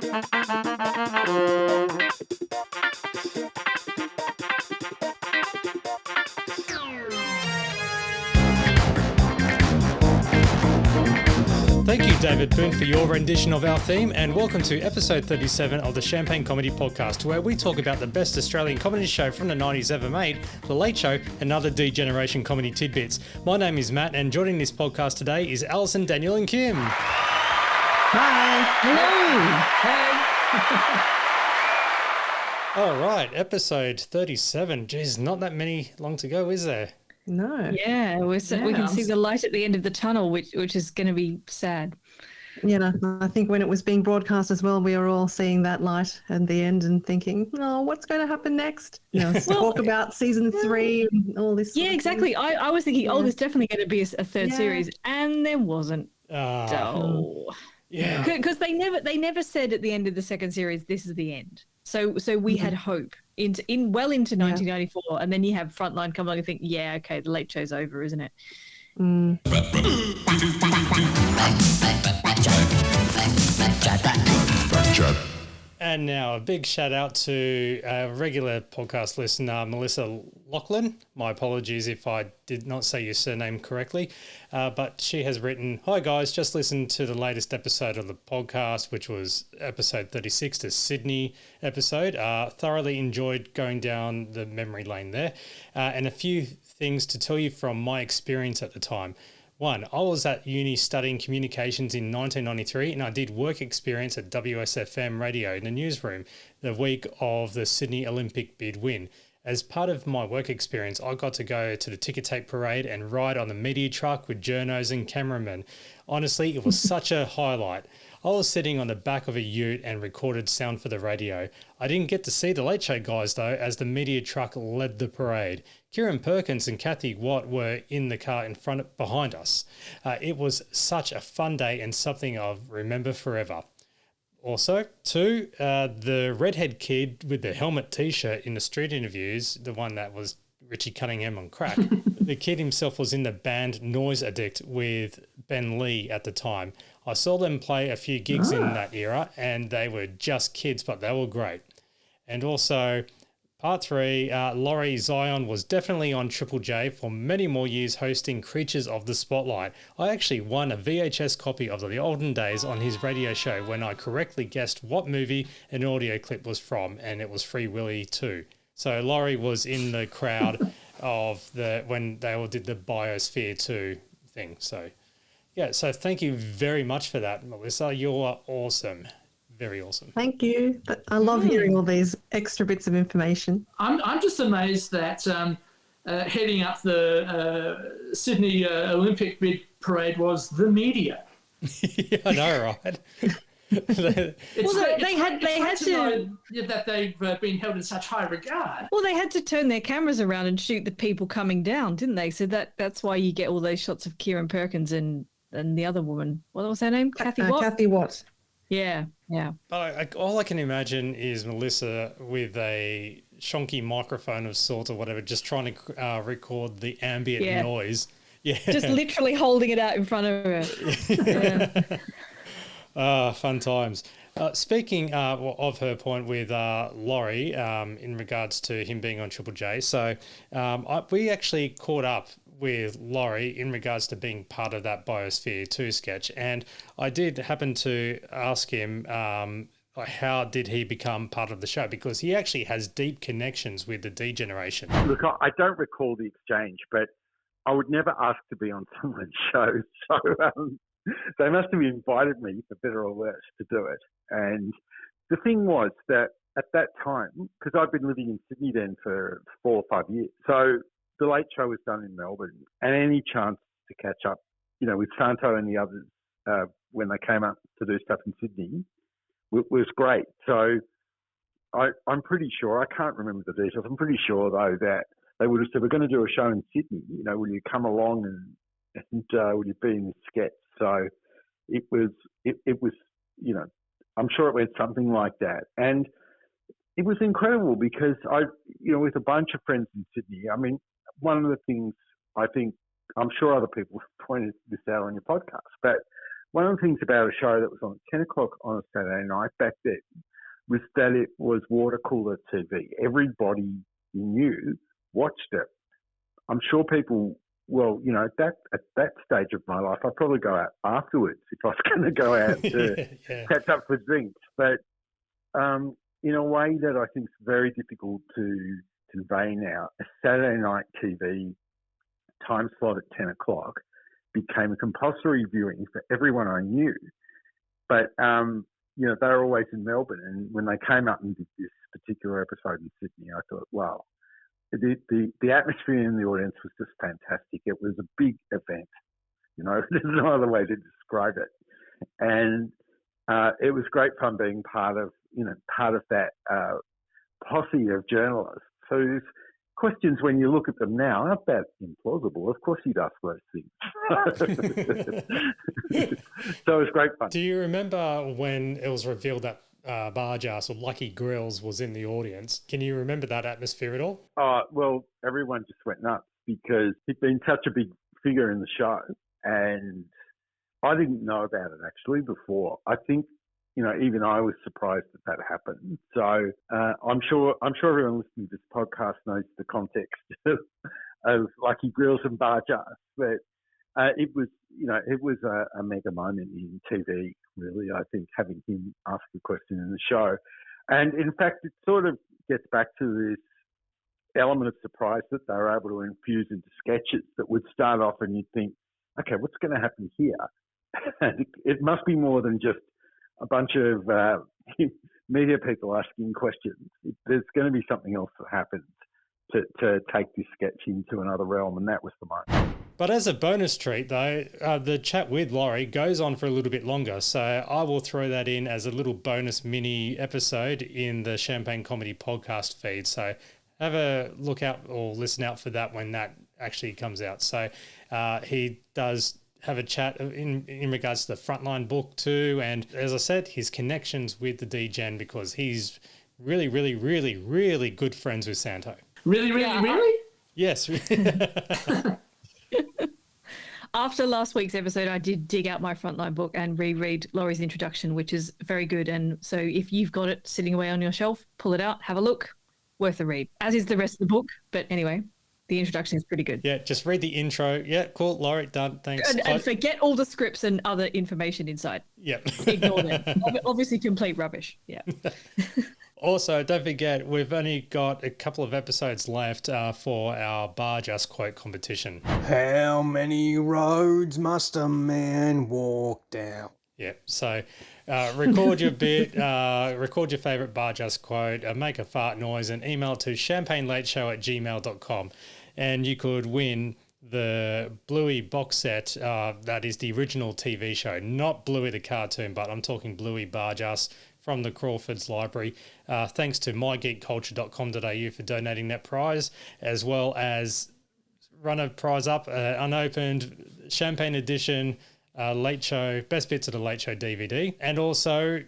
Thank you, David Boone, for your rendition of our theme, and welcome to episode 37 of the Champagne Comedy Podcast, where we talk about the best Australian comedy show from the 90s ever made, The Late Show, and other D-Generation comedy tidbits. My name is Matt, and joining this podcast today is Alison, Daniel, and Kim. Hi. Hello. All right, episode 37. Geez, not that many long to go, is there? No. Yeah, we can see the light at the end of the tunnel, which is going to be sad. Yeah, I think when it was being broadcast as well, we were all seeing that light at the end and thinking, oh, what's going to happen next? You know, talk about season 3 and all this. Yeah, exactly. I was thinking, there's definitely going to be a third series, and there wasn't. Yeah. Because they never said at the end of the second series, this is the end. So we had hope into 1994, and then you have Frontline come along and think, okay, the Late Show's over, isn't it? And now a big shout out to a regular podcast listener, Melissa Lachlan. My apologies if I did not say your surname correctly, but she has written, "Hi guys, just listened to the latest episode of the podcast, which was episode 36, the Sydney episode. Thoroughly enjoyed going down the memory lane there, and a few things to tell you from my experience at the time. One, I was at uni studying communications in 1993, and I did work experience at WSFM radio in the newsroom the week of the Sydney Olympic bid win. As part of my work experience, I got to go to the ticker tape parade and ride on the media truck with journos and cameramen. Honestly, it was such a highlight. I was sitting on the back of a ute and recorded sound for the radio. I didn't get to see the Late Show guys though, as the media truck led the parade. Kieran Perkins and Kathy Watt were in the car behind us. It was such a fun day and something I'll remember forever. Also, 2, the redhead kid with the helmet t-shirt in the street interviews, the one that was Richie Cunningham on crack. The kid himself was in the band Noise Addict with Ben Lee at the time. I saw them play a few gigs in that era, and they were just kids, but they were great. And also, part 3, Laurie Zion was definitely on Triple J for many more years hosting Creatures of the Spotlight. I actually won a VHS copy of the olden days on his radio show when I correctly guessed what movie an audio clip was from, and it was Free Willy 2. So Laurie was in the crowd of when they all did the Biosphere 2 thing. So, so thank you very much for that, Melissa. You're awesome. Very awesome. Thank you. I love hearing all these extra bits of information. I'm just amazed that heading up the Sydney Olympic bid parade was the media. Yeah, I know, right? They had to know that they've been held in such high regard. Well, they had to turn their cameras around and shoot the people coming down, didn't they? So that's why you get all those shots of Kieran Perkins and the other woman. What was her name? Kathy Watt. Kathy Watt. Yeah. But all I can imagine is Melissa with a shonky microphone of sorts or whatever, just trying to record the ambient noise. Yeah, just literally holding it out in front of her. Fun times. Speaking of her point with Laurie in regards to him being on Triple J, so we actually caught up with Laurie in regards to being part of that Biosphere 2 sketch, and I did happen to ask him how did he become part of the show, because he actually has deep connections with the D-Generation. Look, I don't recall the exchange, but I would never ask to be on someone's show, so they must have invited me, for better or worse, to do it. And the thing was that at that time, because I'd been living in Sydney then for 4 or 5 years, so the Late Show was done in Melbourne, and any chance to catch up, with Santo and the others when they came up to do stuff in Sydney was great. So I'm pretty sure, I can't remember the details, I'm pretty sure though that they would have said, we're going to do a show in Sydney, will you come along and will you be in this sketch? So it was, I'm sure it went something like that. And it was incredible because with a bunch of friends in Sydney, I mean, one of the things I think, I'm sure other people pointed this out on your podcast, but one of the things about a show that was on at 10 o'clock on a Saturday night back then was that it was water cooler TV. Everybody you knew watched it. I'm sure people, well, you know, at that stage of my life, I'd probably go out afterwards if I was going to go out to catch up for drinks. But in a way that I think is very difficult to convey now, a Saturday night TV time slot at 10 o'clock became a compulsory viewing for everyone I knew. But, you know, they were always in Melbourne. And when they came up and did this particular episode in Sydney, I thought, wow, the atmosphere in the audience was just fantastic. It was a big event. You know, there's no other way to describe it. And it was great fun being part of that posse of journalists whose questions, when you look at them now, aren't that implausible. Of course you'd ask those things. So it was great fun. Do you remember when it was revealed that Bargearse or Lucky Grills was in the audience? Can you remember that atmosphere at all? Well, everyone just went nuts because he'd been such a big figure in the show, and I didn't know about it actually before. I think, you know, even I was surprised that happened. So I'm sure everyone listening to this podcast knows the context of Lucky Grills and Bargearse, but it was a mega moment in TV, really. I think having him ask a question in the show, and in fact, it sort of gets back to this element of surprise that they were able to infuse into sketches that would start off, and you'd think, okay, what's going to happen here? It must be more than just a bunch of media people asking questions. There's going to be something else that happens to take this sketch into another realm, and that was the moment. But as a bonus treat, though, the chat with Laurie goes on for a little bit longer, so I will throw that in as a little bonus mini episode in the Champagne Comedy podcast feed. So have a look out or listen out for that when that actually comes out. So he does have a chat in regards to the Frontline book too, and as I said, his connections with the DGen, because he's really, really, really, really good friends with Santo. Really? Yes. After last week's episode, I did dig out my Frontline book and reread Laurie's introduction, which is very good. And so if you've got it sitting away on your shelf, pull it out, have a look. Worth a read, as is the rest of the book. But anyway, the introduction is pretty good. Yeah, just read the intro. Yeah, cool. Laurie, done. Thanks. And forget all the scripts and other information inside. Yeah. Ignore them. Obviously, complete rubbish. Yeah. Also, don't forget, we've only got a couple of episodes left for our Bargearse quote competition. How many roads must a man walk down? Yeah, so record your bit, record your favourite Bargearse quote, make a fart noise and email it to champagnelateshow@gmail.com. And you could win the Bluey box set that is the original TV show, not Bluey the cartoon, but I'm talking Bluey Bargearse from the Crawfords Library. Thanks to mygeekculture.com.au for donating that prize, as well as run a prize up, unopened Champagne edition Late Show, Best Bits of the Late Show DVD, and also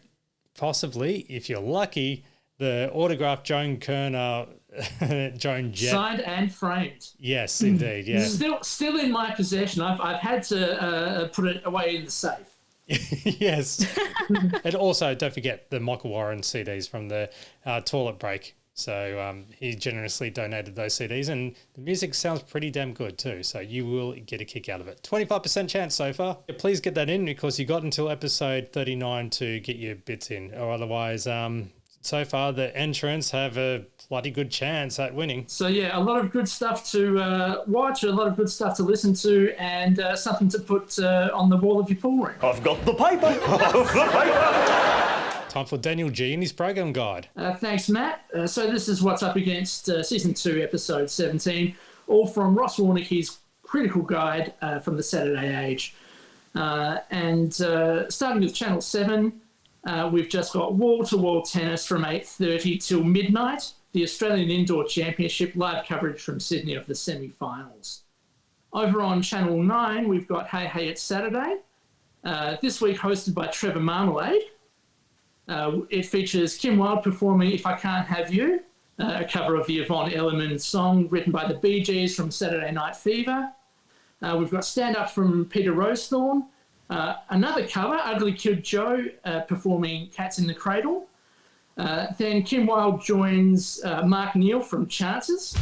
possibly, if you're lucky, the autographed Joan Kerner, Joan Jett. Signed and framed. Yes, indeed. Yeah. Still in my possession. I've had to put it away in the safe. Yes. And also, don't forget the Michael Warren CDs from the toilet break. So he generously donated those CDs, and the music sounds pretty damn good too. So you will get a kick out of it. 25% chance so far. Please get that in, because you got until episode 39 to get your bits in, or otherwise, so far the entrants have a bloody good chance at winning. So yeah, a lot of good stuff to watch, a lot of good stuff to listen to, and something to put on the wall of your pool room. I've got the paper. I've the paper. Time for Daniel G and his program guide. Thanks, Matt. So this is What's Up Against Season 2, Episode 17, all from Ross Warnicki's critical guide from the Saturday Age. And starting with Channel 7, we've just got wall-to-wall tennis from 8:30 till midnight, the Australian Indoor Championship, live coverage from Sydney of the semi-finals. Over on Channel 9, we've got Hey Hey It's Saturday, this week hosted by Trevor Marmalade. It features Kim Wilde performing If I Can't Have You, a cover of the Yvonne Elliman song written by the Bee Gees from Saturday Night Fever. We've got stand-up from Peter Rosethorn, Another cover, Ugly Kid Joe performing Cats in the Cradle. Then Kim Wilde joins Mark Neal from Chances.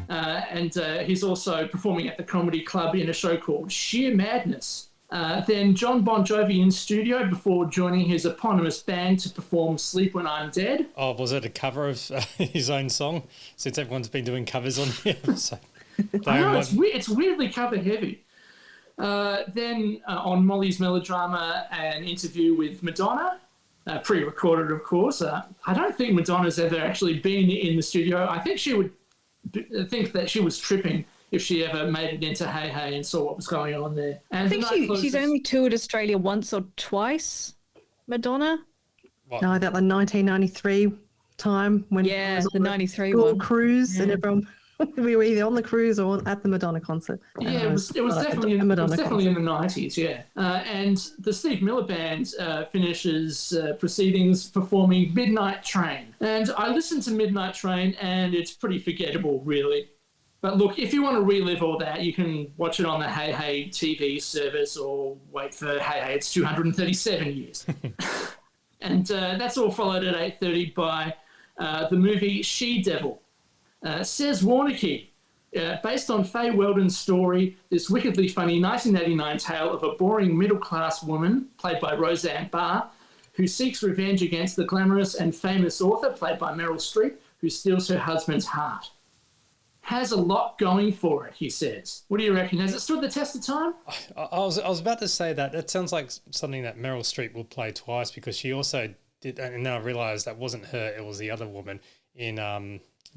And he's also performing at the Comedy Club in a show called Sheer Madness. Then John Bon Jovi in studio before joining his eponymous band to perform Sleep When I'm Dead. Oh, was it a cover of his own song? Since everyone's been doing covers on the episode. I know, it's weirdly cover heavy. Then on Molly's Melodrama, an interview with Madonna, pre-recorded, of course. I don't think Madonna's ever actually been in the studio. I think she would think that she was tripping if she ever made it into Hey Hey and saw what was going on there. And I think she's only toured Australia once or twice, Madonna. What? No, that the 1993 time when Yeah, it was the on 93 school one. cruise and everyone we were either on the cruise or at the Madonna concert. Yeah, it was definitely in the 90s, yeah. And the Steve Miller Band finishes proceedings performing Midnight Train. And I listened to Midnight Train and it's pretty forgettable, really. But look, if you want to relive all that, you can watch it on the Hey Hey TV service or wait for Hey Hey, it's 237 years. And that's all followed at 8:30 by the movie She-Devil. Says Warneke, based on Faye Weldon's story, this wickedly funny 1989 tale of a boring middle-class woman, played by Roseanne Barr, who seeks revenge against the glamorous and famous author, played by Meryl Streep, who steals her husband's heart. Has a lot going for it, he says. What do you reckon? Has it stood the test of time? I was about to say that sounds like something that Meryl Streep will play twice, because she also did, and then I realised that wasn't her, it was the other woman in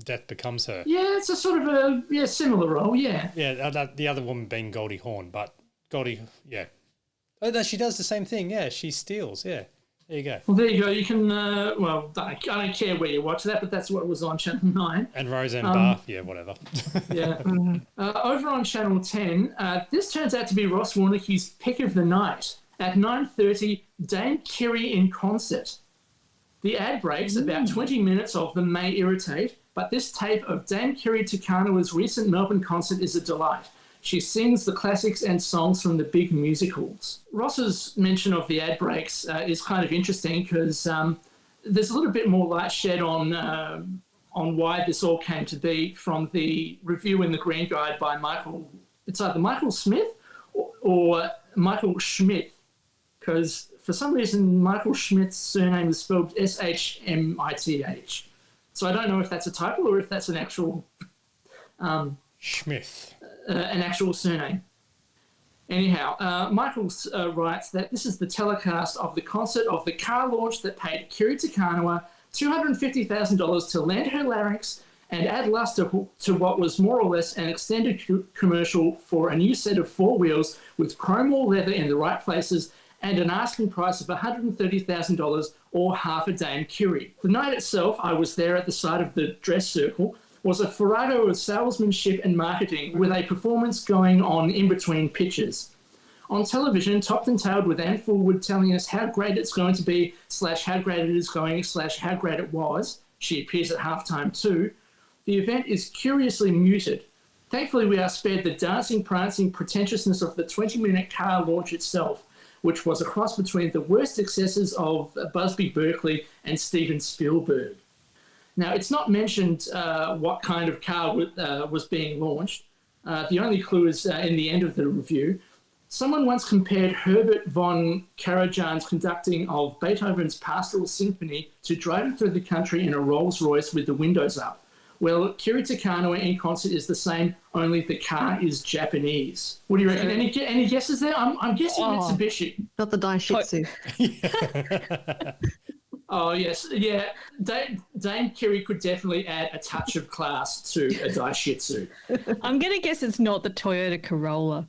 Death Becomes Her. Yeah, it's a sort of a similar role, yeah. Yeah, the other woman being Goldie Hawn, but Goldie, yeah. Oh, no, she does the same thing, yeah, she steals, yeah. There you go. Well, there you go. You can, I don't care where you watch that, but that's what was on Channel 9. And Roseanne Barr, yeah, whatever. Yeah. Over on Channel 10, this turns out to be Ross Warneke's pick of the night. At 9:30, Dame Kiri in concert. The ad breaks, about 20 minutes of them may irritate, but this tape of Dame Kiri Te Kanawa's recent Melbourne concert is a delight. She sings the classics and songs from the big musicals. Ross's mention of the ad breaks is kind of interesting because there's a little bit more light shed on why this all came to be from the review in the Green Guide by Michael. It's either Michael Smith or Michael Schmidt, because for some reason Michael Schmidt's surname is spelled S-H-M-I-T-H. So I don't know if that's a typo or if that's an actual Schmith. An actual surname. Anyhow, Michael writes that this is the telecast of the concert of the car launch that paid Kiri Te Kanawa $250,000 to land her larynx and add luster to what was more or less an extended commercial for a new set of four wheels with chrome or leather in the right places and an asking price of $130,000 or half a Dame Kiri. The night itself, I was there at the site of the dress circle, was a farrago of salesmanship and marketing with a performance going on in between pitches. On television, topped and tailed with Anne Fulwood telling us how great it's going to be, / how great it is going, / how great it was. She appears at halftime too. The event is curiously muted. Thankfully, we are spared the dancing, prancing pretentiousness of the 20-minute car launch itself, which was a cross between the worst excesses of Busby Berkeley and Steven Spielberg. Now, it's not mentioned what kind of car was being launched. The only clue is in the end of the review. Someone once compared Herbert von Karajan's conducting of Beethoven's Pastoral Symphony to driving through the country in a Rolls-Royce with the windows up. Well, Kiri Te Kanawa in concert is the same, only the car is Japanese. What do you reckon? Any guesses there? I'm guessing Mitsubishi. Not the Daishitsu. Oh, yes. Yeah, Dame Kiri could definitely add a touch of class to a Daishitsu. I'm going to guess it's not the Toyota Corolla.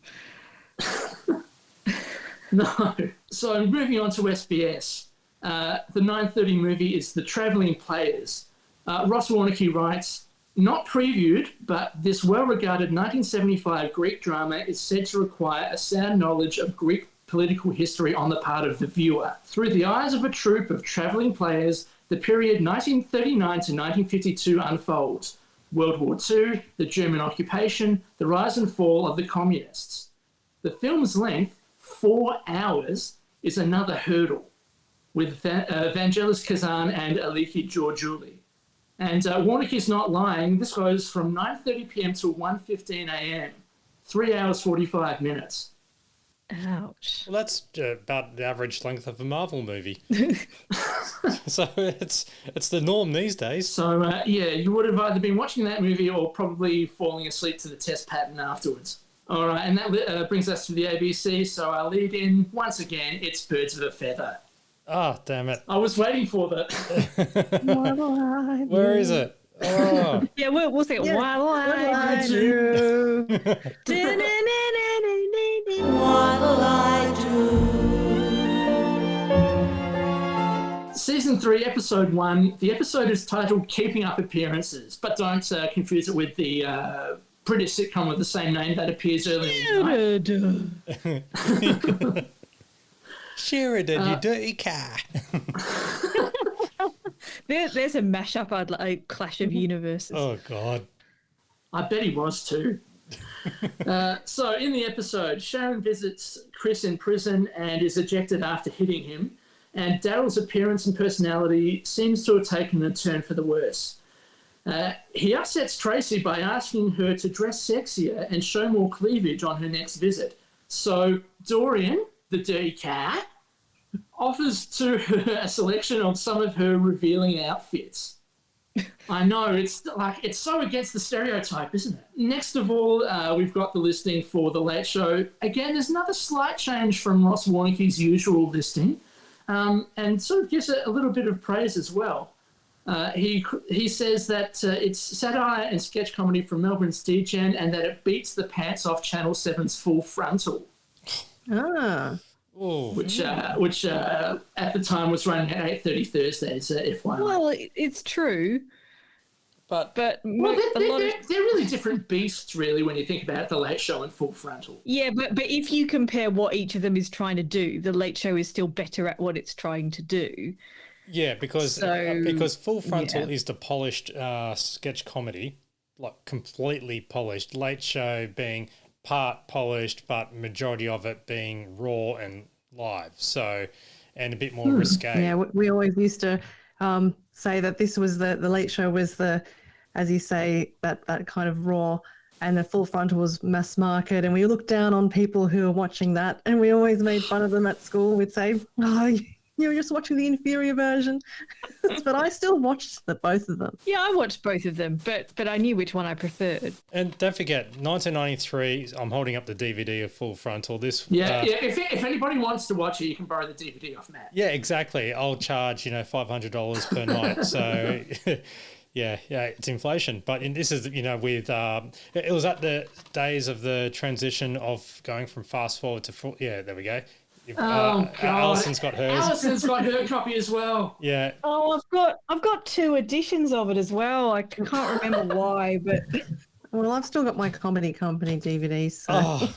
No. So moving on to SBS. The 9:30 movie is The Travelling Players. Ross Warneke writes, not previewed, but this well-regarded 1975 Greek drama is said to require a sound knowledge of Greek political history on the part of the viewer. Through the eyes of a troupe of travelling players, the period 1939 to 1952 unfolds. World War II, the German occupation, the rise and fall of the communists. The film's length, 4 hours, is another hurdle, with Vangelis Kazan and Aliki Georgiou. And Warnick is not lying. This goes from 9:30 p.m. to 1:15 a.m. 3 hours, 45 minutes. Ouch. Well, that's about the average length of a Marvel movie. So it's the norm these days. So, yeah, you would have either been watching that movie or probably falling asleep to the test pattern afterwards. All right, and that brings us to the ABC. So our lead in, once again, it's Birds of a Feather. Ah, damn it. I was waiting for that. Where is it? Oh. Yeah, we'll say Yeah. what'll I I do? do. What'll I Season 3, Episode 1. The episode is titled Keeping Up Appearances, but don't confuse it with the British sitcom with the same name that appears earlier in the night. Sheridan, you dirty car. There's a mashup. I'd like Clash of Universes. Oh, God. I bet he was too. So in the episode, Sharon visits Chris in prison and is ejected after hitting him, and Daryl's appearance and personality seems to have taken a turn for the worse. He upsets Tracy by asking her to dress sexier and show more cleavage on her next visit. So Dorian, the dirty cat, offers to her a selection of some of her revealing outfits. I know, it's so against the stereotype, isn't it? Next of all, we've got the listing for The Late Show. Again, there's another slight change from Ross Warnicki's usual listing, and sort of gives it a little bit of praise as well. He says that it's satire and sketch comedy from Melbourne's DGen and that it beats the pants off Channel 7's Full Frontal. Ah. Oh. Which at the time was running at 8:30 Thursdays, FYI. Well, it's true, But but Well, a lot of they're really different beasts, really, when you think about it, The Late Show and Full Frontal. yeah, but if you compare what each of them is trying to do, The Late Show is still better at what it's trying to do. yeah, because So, Full Frontal yeah. is the polished sketch comedy, like completely polished. Late Show being part polished, but majority of it being raw and live. So, and a bit more risque. Yeah, we always used to say that this was the Late Show was the, as you say, that kind of raw, and the Full Frontal was mass market, and we looked down on people who were watching that, and we always made fun of them at school. We'd say, "Oh, you're just watching the inferior version," but I still watched both of them. Yeah, I watched both of them, but I knew which one I preferred. And don't forget, 1993. I'm holding up the DVD of Full Frontal. This, Yeah. If anybody wants to watch it, you can borrow the DVD off Matt. yeah, exactly. I'll charge $500 per night. So, yeah, it's inflation. But this is with it was at the days of the transition of going from fast forward to full. Yeah, there we go. God. Alison's got hers. Alison's got her copy as well. Yeah. Oh, I've got 2 editions of it as well. I can't remember why, but Well, I've still got my Comedy Company DVDs. So. Oh,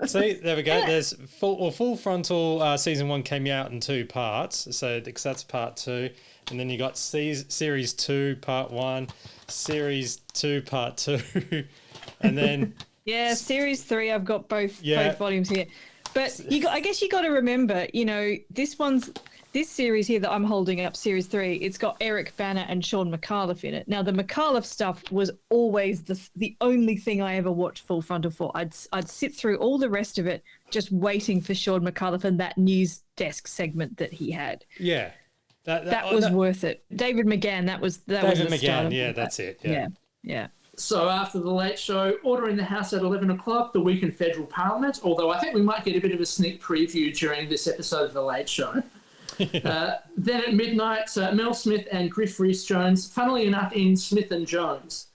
see, there we go. There's Full Frontal season 1 came out in 2 parts, so because that's part 2, and then you got series 2 part 1, series 2 part 2, and then yeah, series 3. I've got both volumes here. But I guess you got to remember, this series here that I'm holding up, series 3. It's got Eric Bana and Sean McAuliffe in it. Now, the McAuliffe stuff was always the only thing I ever watched Full Frontal for. I'd sit through all the rest of it, just waiting for Sean McAuliffe and that news desk segment that he had. yeah, That was worth it. David McGann. That was David the start McGann. of Yeah, that. that's it. Yeah. So after The Late Show, Order in the House at 11 o'clock, the week in Federal Parliament, although I think we might get a bit of a sneak preview during this episode of The Late Show. Then at midnight, Mel Smith and Griff Rhys-Jones, funnily enough in Smith and Jones.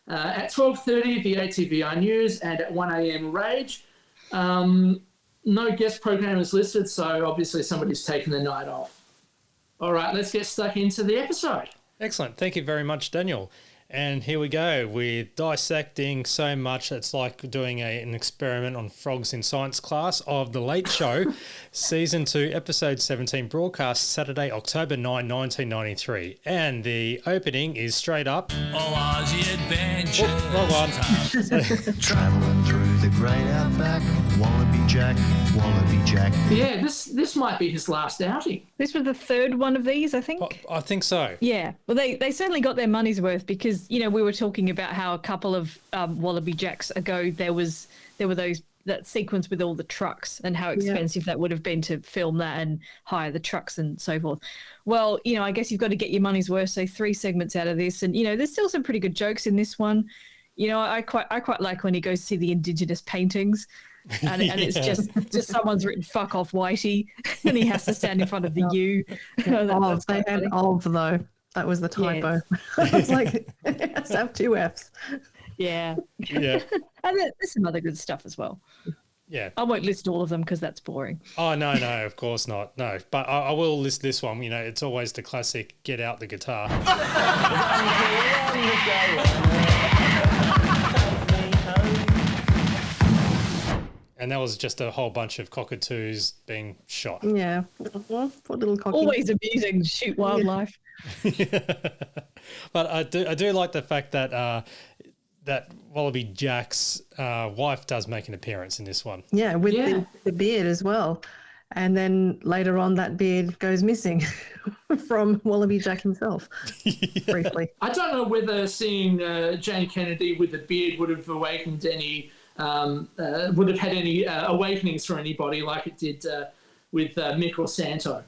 At 12:30, the ATVI News, and at 1 a.m, Rage. No guest programmers listed, so obviously somebody's taken the night off. All right, let's get stuck into the episode. Excellent. Thank you very much, Daniel. And here we go. We're dissecting so much. It's like doing an experiment on frogs in science class of The Late Show, Season 2, Episode 17, broadcast Saturday, October 9, 1993. And the opening is straight up. Oh, Aussie adventure. Wrong one. Traveling through the great outback, Wallaby Jack, Wallaby Jack. Yeah, this might be his last outing. This was the third one of these, I think. I think so. Yeah, well, they certainly got their money's worth because, you know, we were talking about how a couple of Wallaby Jacks ago there were that sequence with all the trucks and how expensive that would have been to film that and hire the trucks and so forth. Well, you know, I guess you've got to get your money's worth. So 3 segments out of this, and you know, there's still some pretty good jokes in this one. You know, I quite like when he goes to see the Indigenous paintings. And it's just someone's written "fuck off, Whitey," and he has to stand in front of the U. They had "of" though. That was the typo. Yes. I was like, it has to have 2 Fs. Yeah. Yeah. And there's some other good stuff as well. Yeah. I won't list all of them because that's boring. Oh, no, of course not. No, but I will list this one. You know, it's always the classic "Get out the guitar." And that was just a whole bunch of cockatoos being shot. Yeah. Well, poor little cocky. Always amusing to shoot wildlife. But I do like the fact that that Wallaby Jack's wife does make an appearance in this one. Yeah, with the beard as well. And then later on, that beard goes missing from Wallaby Jack himself, briefly. I don't know whether seeing Jane Kennedy with a beard would have awakened any, would have had any awakenings for anybody like it did with Mick or Santo.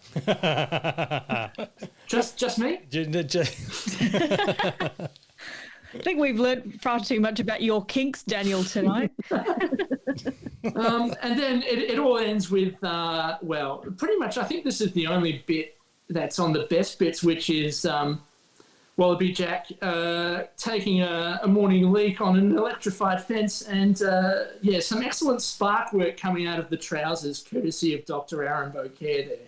Just me? I think we've learned far too much about your kinks, Daniel, tonight. And then it all ends with, well, pretty much I think this is the only bit that's on the best bits, which is Wallaby Jack taking a morning leak on an electrified fence and, some excellent spark work coming out of the trousers, courtesy of Dr. Aaron Beaucaire there.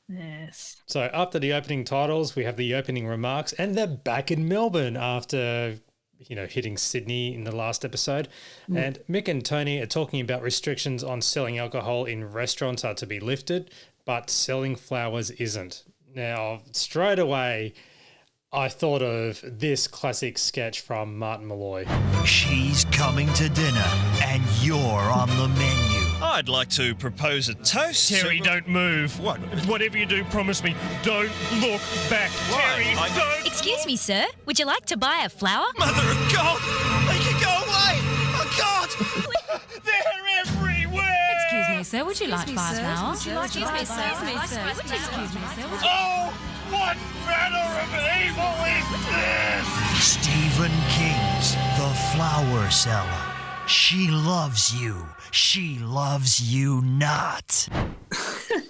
Yes. So after the opening titles, we have the opening remarks, and they're back in Melbourne after, you know, hitting Sydney in the last episode. And Mick and Tony are talking about restrictions on selling alcohol in restaurants are to be lifted, but selling flowers isn't. Now, straight away, I thought of this classic sketch from Martin Malloy. She's coming to dinner, and you're on the menu. I'd like to propose a toast. Terry, don't move. What? Whatever you do, promise me, don't look back. Why? Terry, don't. Excuse me, sir. Would you like to buy a flower? Mother of God! Make it go away! Oh, God! They're everywhere. Excuse me, sir. Would you like to buy a flower? Excuse me, sir. Excuse me, sir. Oh, what manner of evil is this? Stephen King's The Flower Seller. She loves you. She loves you not.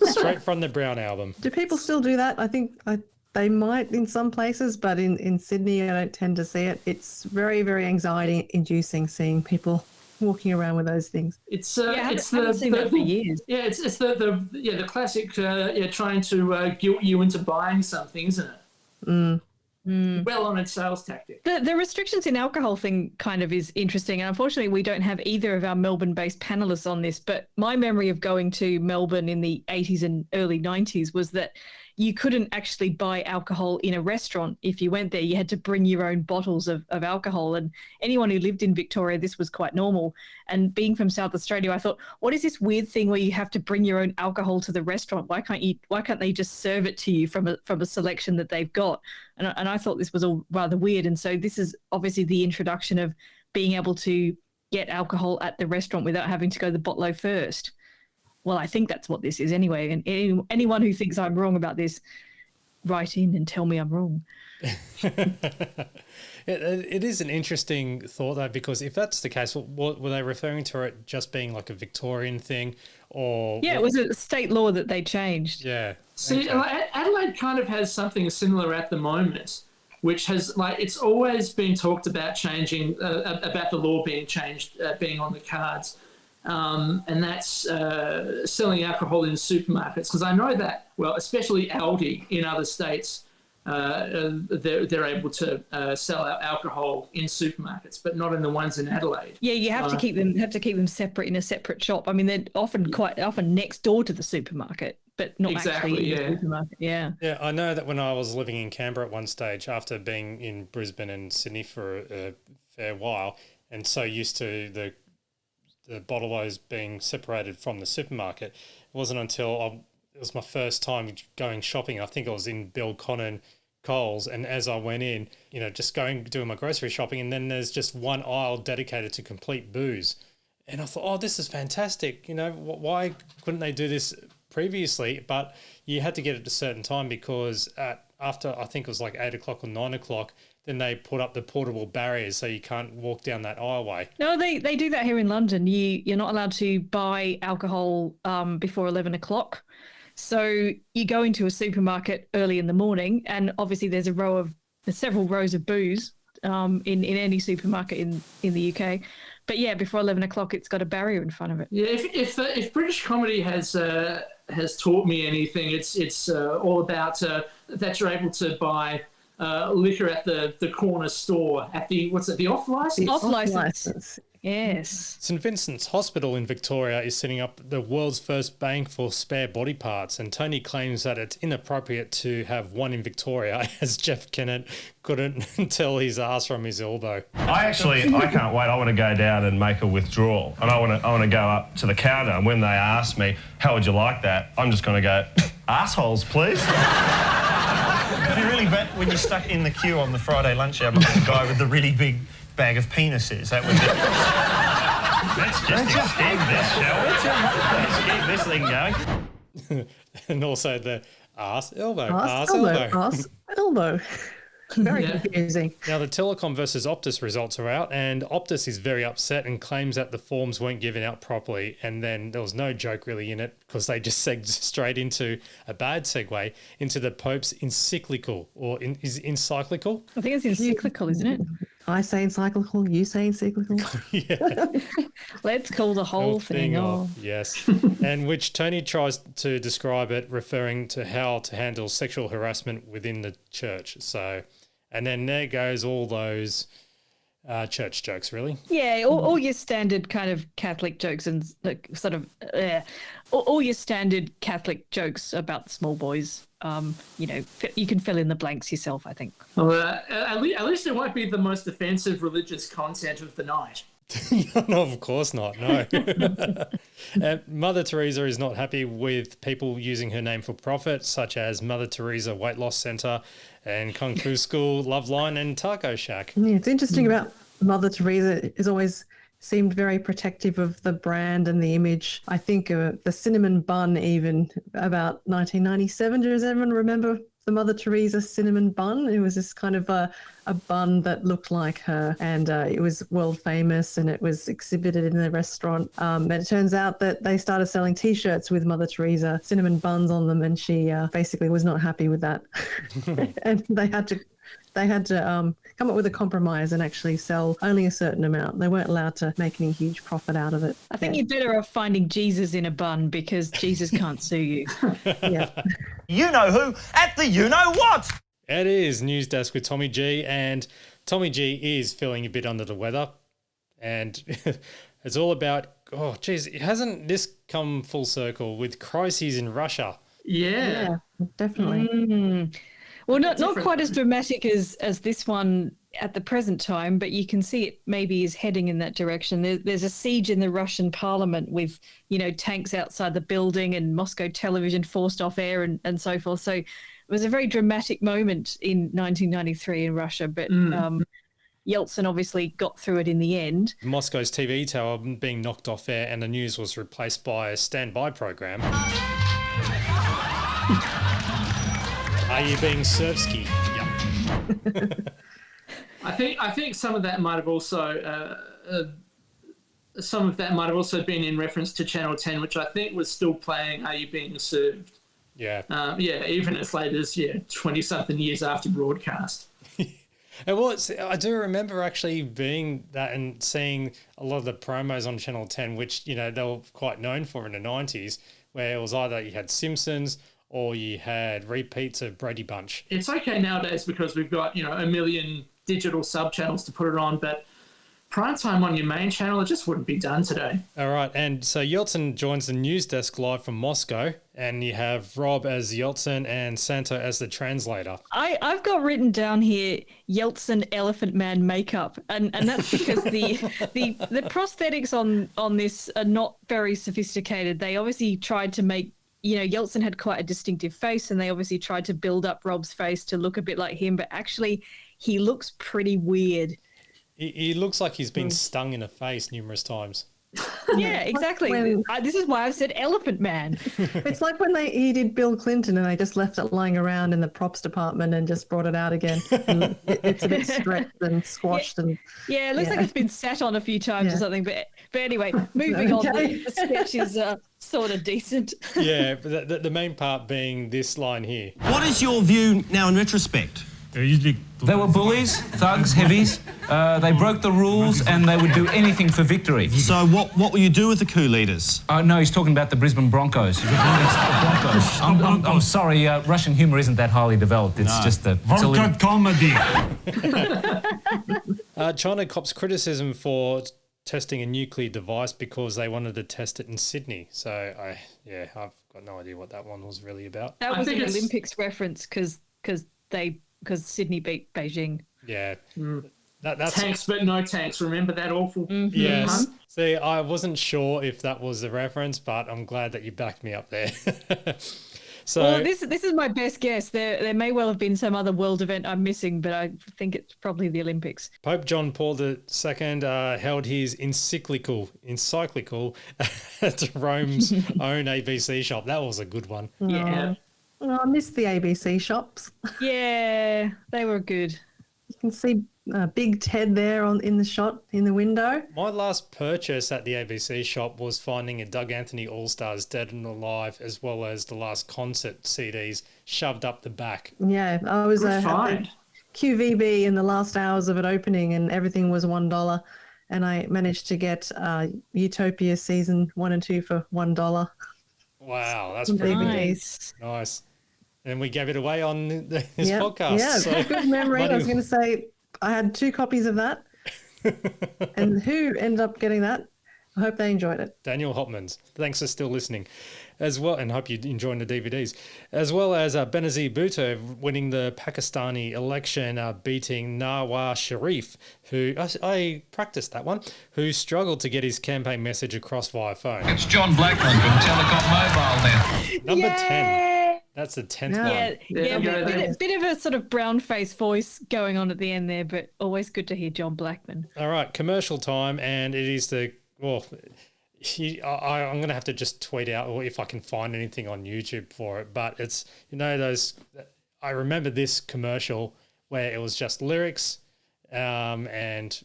Straight from the Brown album. Do people still do that? I think they might in some places, but in Sydney, I don't tend to see it. It's very, very anxiety-inducing seeing people walking around with those things. It's I haven't seen that for years. Yeah, it's the classic trying to guilt you into buying something, isn't it? Well-honoured sales tactic. The restrictions in alcohol thing kind of is interesting. And unfortunately, we don't have either of our Melbourne-based panellists on this. But my memory of going to Melbourne in the 80s and early 90s was that you couldn't actually buy alcohol in a restaurant. If you went there, you had to bring your own bottles of alcohol. And anyone who lived in Victoria, this was quite normal. And being from South Australia, I thought, what is this weird thing where you have to bring your own alcohol to the restaurant? Why can't they just serve it to you from a selection that they've got? And I thought this was all rather weird. And so this is obviously the introduction of being able to get alcohol at the restaurant without having to go to the bottle first. Well, I think that's what this is anyway. And anyone who thinks I'm wrong about this, write in and tell me I'm wrong. It is an interesting thought, though, because if that's the case, what, were they referring to it just being like a Victorian thing? Or yeah, it was a state law that they changed. Yeah. See, Adelaide kind of has something similar at the moment, which has, it's always been talked about changing, about the law being changed, being on the cards. And that's selling alcohol in supermarkets. Because I know that, well, especially Aldi in other states they're able to sell alcohol in supermarkets, but not in the ones in Adelaide. Yeah, you have to keep them separate in a separate shop. I mean, they're quite often next door to the supermarket, but not actually in the supermarket. Yeah. Yeah, I know that when I was living in Canberra at one stage, after being in Brisbane and Sydney for a fair while, and so used to the bottle-os being separated from the supermarket, it wasn't until it was my first time going shopping. I think I was in Belconnen Coles, and as I went in, just doing my grocery shopping, and then there's just one aisle dedicated to complete booze. And I thought, oh, this is fantastic. Why couldn't they do this previously? But you had to get it at a certain time because after I think it was like 8 o'clock or 9 o'clock, then they put up the portable barriers so you can't walk down that aisleway. No, they do that here in London. You're not allowed to buy alcohol before 11 o'clock. So you go into a supermarket early in the morning, and obviously there's several rows of booze in any supermarket in the UK. But yeah, before 11 o'clock, it's got a barrier in front of it. Yeah, if British comedy has taught me anything, it's all about that you're able to buy liquor at the corner store at the off license. Off license. Yes. St Vincent's Hospital in Victoria is setting up the world's first bank for spare body parts, and Tony claims that it's inappropriate to have one in Victoria, as Jeff Kennett couldn't tell his ass from his elbow. I can't wait. I want to go down and make a withdrawal, and I want to go up to the counter, and when they ask me, how would you like that? I'm just going to go, assholes, please. Did you really bet when you're stuck in the queue on the Friday lunch hour with the guy with the really big bag of penises? That would be... Let's just extend this, shall we? Let's keep this thing going. And also the arse elbow. Arse elbow. Very confusing. Now, the Telecom versus Optus results are out, and Optus is very upset and claims that the forms weren't given out properly. And then there was no joke really in it because they just segued straight into a bad segue into the Pope's encyclical, or is it encyclical? I think it's encyclical, isn't it? I say encyclical, you say encyclical. Yeah. Let's call the whole thing off. Yes. And which Tony tries to describe it, referring to how to handle sexual harassment within the church. So, and then there goes all those church jokes, really. Yeah, all your standard kind of Catholic jokes and all your standard Catholic jokes about small boys. You can fill in the blanks yourself, I think. Well, at least it won't be the most offensive religious content of the night. No, of course not, no. Mother Teresa is not happy with people using her name for profit, such as Mother Teresa Weight Loss Centre and Kung Fu School, Love Line and Taco Shack. Yeah, it's interesting about Mother Teresa is always seemed very protective of the brand and the image. I think the cinnamon bun, even about 1997. Does everyone remember the Mother Teresa cinnamon bun? It was this kind of a bun that looked like her, and it was world famous, and it was exhibited in the restaurant. But it turns out that they started selling T-shirts with Mother Teresa cinnamon buns on them, and she basically was not happy with that, and they had to come up with a compromise and actually sell only a certain amount. They weren't allowed to make any huge profit out of it. I think you're better off finding Jesus in a bun because Jesus can't sue you. Yeah. You know who at the you know what. It is News Desk with Tommy G, and Tommy G is feeling a bit under the weather, and it's all about, hasn't this come full circle with crises in Russia? Yeah, definitely. Mm. Well, not quite as dramatic as this one at the present time, but you can see it maybe is heading in that direction. There's a siege in the Russian parliament with, tanks outside the building and Moscow television forced off air and so forth. So it was a very dramatic moment in 1993 in Russia, but Yeltsin obviously got through it in the end. Moscow's TV tower being knocked off air and the news was replaced by a standby program. Are you being Sersky? Yeah. I think some of that might have also been in reference to Channel 10, which I think was still playing Are You Being Served? Yeah. Even as late as 20-something years after broadcast. I do remember actually being that and seeing a lot of the promos on Channel 10, which they were quite known for in the 90s, where it was either you had Simpsons or you had repeats of Brady Bunch. It's okay nowadays because we've got, a million digital sub-channels to put it on, but prime time on your main channel, it just wouldn't be done today. All right, and so Yeltsin joins the news desk live from Moscow, and you have Rob as Yeltsin and Santo as the translator. I've got written down here Yeltsin Elephant Man makeup, and that's because the prosthetics on this are not very sophisticated. They obviously tried to make, Yeltsin had quite a distinctive face, and they obviously tried to build up Rob's face to look a bit like him, but actually he looks pretty weird. He looks like he's been stung in the face numerous times. Yeah, exactly. This is why I've said Elephant Man. It's like when he did Bill Clinton and they just left it lying around in the props department and just brought it out again. And it's a bit stretched and squashed. It looks like it's been sat on a few times or something. But anyway, moving on. The sketch is sort of decent. Yeah, but the main part being this line here. What is your view now in retrospect? They were bullies, thugs, heavies. They broke the rules and they would do anything for victory. So what will you do with the coup leaders? No, he's talking about the Brisbane Broncos. I'm sorry, Russian humour isn't that highly developed. It's just a... Vodka comedy. China cops criticism for testing a nuclear device because they wanted to test it in Sydney. So, I've got no idea what that one was really about. That was an Olympics reference because Sydney beat Beijing. Yeah. That's tanks, but no tanks. Remember that awful? Mm-hmm. Yes. See, I wasn't sure if that was the reference, but I'm glad that you backed me up there. This is my best guess. There may well have been some other world event I'm missing, but I think it's probably the Olympics. Pope John Paul II held his encyclical at Rome's own ABC shop. That was a good one. Yeah. Oh, I missed the ABC shops. Yeah, they were good. You can see Big Ted there in the shot in the window. My last purchase at the ABC shop was finding a Doug Anthony All-Stars Dead and Alive, as well as the last concert CDs shoved up the back. Yeah, I was at QVB in the last hours of it opening, and everything was $1. And I managed to get Utopia season 1 and 2 for $1. Wow, that's pretty nice. And we gave it away on this podcast. Yeah, so. Good memory. I was going to say I had 2 copies of that. And who ended up getting that? I hope they enjoyed it. Daniel Hopmans. Thanks for still listening. As well, and hope you're enjoying the DVDs. As well as Benazir Bhutto winning the Pakistani election, beating Nawaz Sharif, who, I practiced that one, who struggled to get his campaign message across via phone. It's John Blackman from Telecom Mobile then. Number 10. That's the 10th one. Yeah, bit of a sort of brown face voice going on at the end there, but always good to hear John Blackman. All right, commercial time, and it is I'm going to have to just tweet out, or if I can find anything on YouTube for it, but it's, I remember this commercial where it was just lyrics and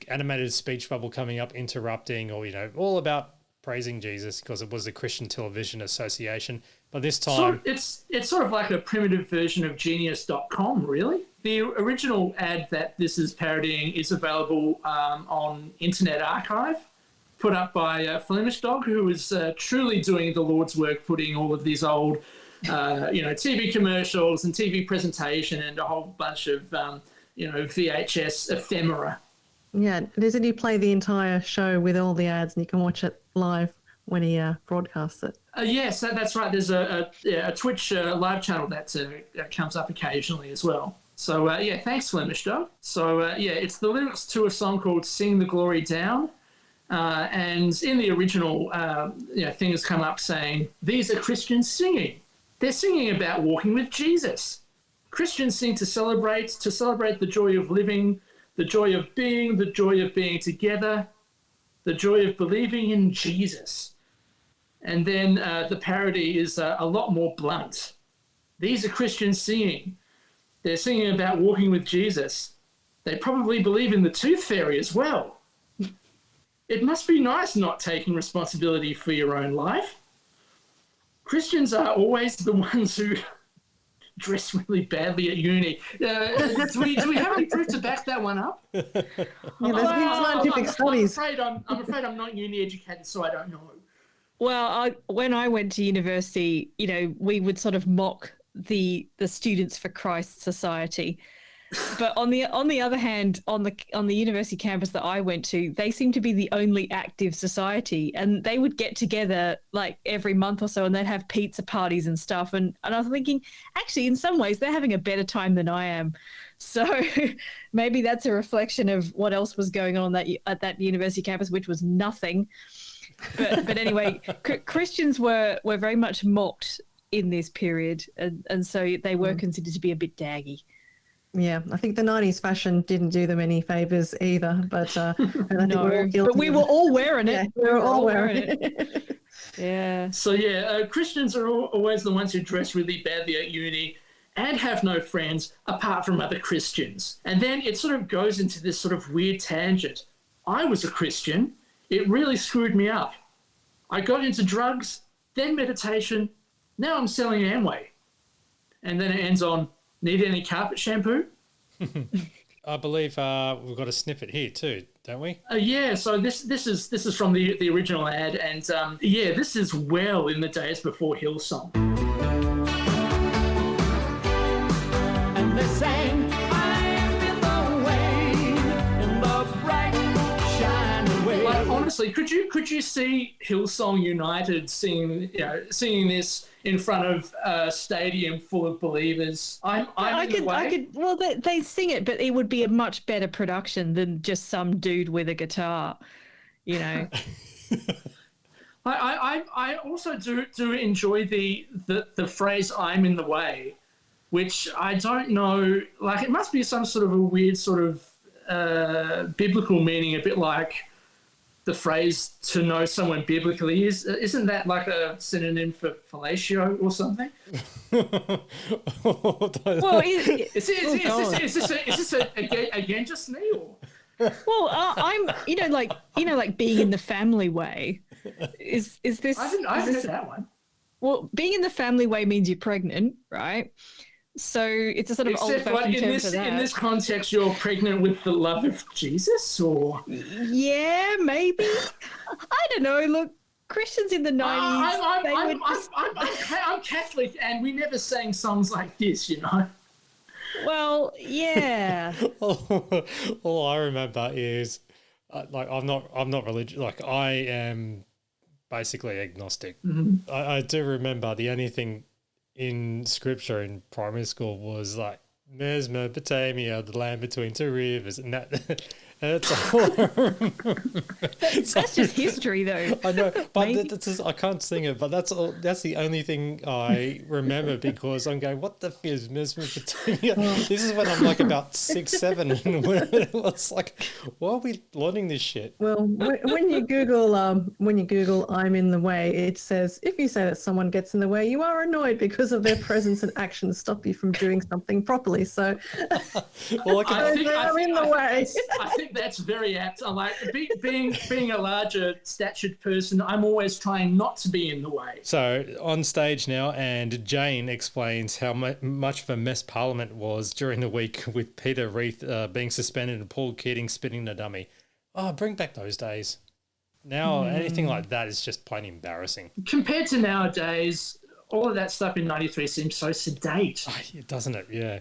animated speech bubble coming up, interrupting, or, all about praising Jesus because it was the Christian Television Association. But this time... So it's sort of like a primitive version of Genius.com, really. The original ad that this is parodying is available on Internet Archive, put up by Flemish Dog, who is truly doing the Lord's work, putting all of these old, TV commercials and TV presentation and a whole bunch of, VHS ephemera. Yeah, doesn't he play the entire show with all the ads and you can watch it live when he broadcasts it? Yes, that's right. There's a Twitch live channel that comes up occasionally as well. So, thanks, Flemish Dog. So, it's the lyrics to a song called Sing the Glory Down. And in the original, things come up saying, these are Christians singing. They're singing about walking with Jesus. Christians sing to celebrate the joy of living, the joy of being together, the joy of believing in Jesus. And then the parody is a lot more blunt. These are Christians singing. They're singing about walking with Jesus. They probably believe in the tooth fairy as well. It must be nice not taking responsibility for your own life. Christians are always the ones who dress really badly at uni. Do we have any proof to back that one up? There's scientific studies. I'm afraid I'm not uni educated, so I don't know. Well, when I went to university, we would sort of mock the Students for Christ Society. But on the other hand, on the university campus that I went to, they seemed to be the only active society, and they would get together like every month or so, and they'd have pizza parties and stuff. And I was thinking, actually, in some ways, they're having a better time than I am. So maybe that's a reflection of what else was going on at that university campus, which was nothing. But anyway, Christians were very much mocked in this period, and so they were considered to be a bit daggy. Yeah, I think the 90s fashion didn't do them any favors either, but we were all wearing it. Yeah, we were all wearing it. Yeah. So Christians are always the ones who dress really badly at uni and have no friends apart from other Christians. And then it sort of goes into this sort of weird tangent. I was a Christian. It really screwed me up. I got into drugs, then meditation. Now I'm selling Amway. And then it ends on, need any carpet shampoo? I believe we've got a snippet here too, don't we? Yeah, so this is from the original ad, and this is well in the days before Hillsong. And they sang, I'm in the way, in the bright shining way. Like, honestly, could you see Hillsong United singing this in front of a stadium full of believers? Well, they sing it, but it would be a much better production than just some dude with a guitar, I also do enjoy the phrase "I'm in the way," which I don't know. Like, it must be some sort of a weird sort of biblical meaning, a bit like the phrase "to know someone biblically." Isn't that like a synonym for fellatio or something? Well, is this again just me? Or? Well, I'm like being in the family way. Is this? I haven't heard that one. Well, being in the family way means you're pregnant, right? So it's a sort of old-fashioned term for that. In this context, you're pregnant with the love of Jesus, or? Yeah, maybe. I don't know. Look, Christians in the 90s. I'm Catholic, and we never sang songs like this, Well, yeah. all I remember is, I'm not religious. Like, I am basically agnostic. Mm-hmm. I do remember the only thing in scripture in primary school was like Mesopotamia, the land between two rivers, and that's all I remember. That's just history, though. I know, but I can't sing it. But that's the only thing I remember, because I'm going, what the f is Mesopotamia? This is when I'm like about 6, 7, and it was like, why are we learning this shit? Well, when you Google "I'm in the way," it says if you say that someone gets in the way, you are annoyed because of their presence and actions stop you from doing something properly. So, well, I'm in the way. I think that's very apt. I'm like, being a larger statured person, I'm always trying not to be in the way. So on stage now, and Jane explains how much of a mess Parliament was during the week, with Peter Reith being suspended and Paul Keating spitting the dummy. Oh, bring back those days. Now anything like that is just plain embarrassing. Compared to nowadays, all of that stuff in 93 seems so sedate. Doesn't it? Yeah.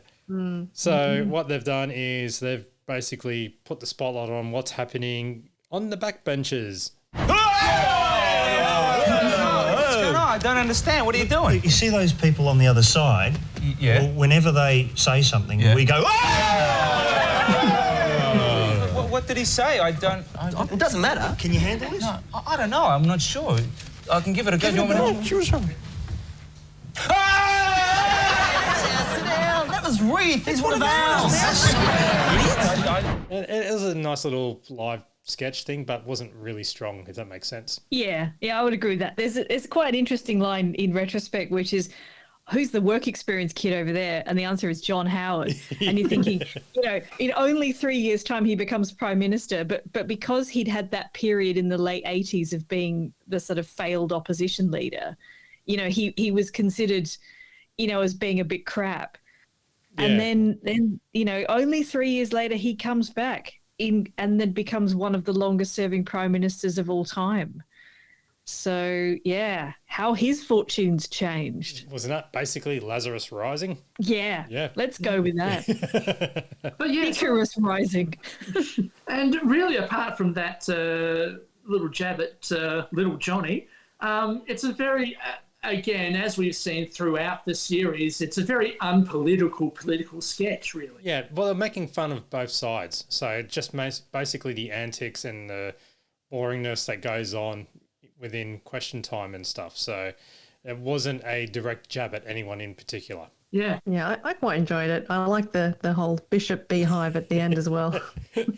So what they've done is they've basically put the spotlight on what's happening on the backbenches. What's going on? I don't understand. What are you doing? You see those people on the other side? Yeah. Well, whenever they say something, we go, What did he say? It doesn't matter. Can you handle this? No, I don't know. I'm not sure. I can give it a go. That was Reith. He's one of ours. It was a nice little live sketch thing, but wasn't really strong, if that makes sense. Yeah, I would agree with that. There's quite an interesting line in retrospect, which is, who's the work experience kid over there? And the answer is John Howard. And you're thinking, in only 3 years' time he becomes prime minister, but because he'd had that period in the late 80s of being the sort of failed opposition leader, he was considered, as being a bit crap. Yeah. And then only 3 years later he comes back and then becomes one of the longest serving prime ministers of all time. So, yeah, how his fortunes changed. Wasn't that basically Lazarus Rising? Yeah. Yeah. Let's go with that. But yeah, Icarus Rising. and really, apart from that little jab at little Johnny, it's a very, again, as we've seen throughout the series, it's a very political sketch, really. Yeah, well, they're making fun of both sides. So it just basically the antics and the boringness that goes on within question time and stuff. So it wasn't a direct jab at anyone in particular. Yeah. Yeah, I quite enjoyed it. I like the whole Bishop Beehive at the end as well.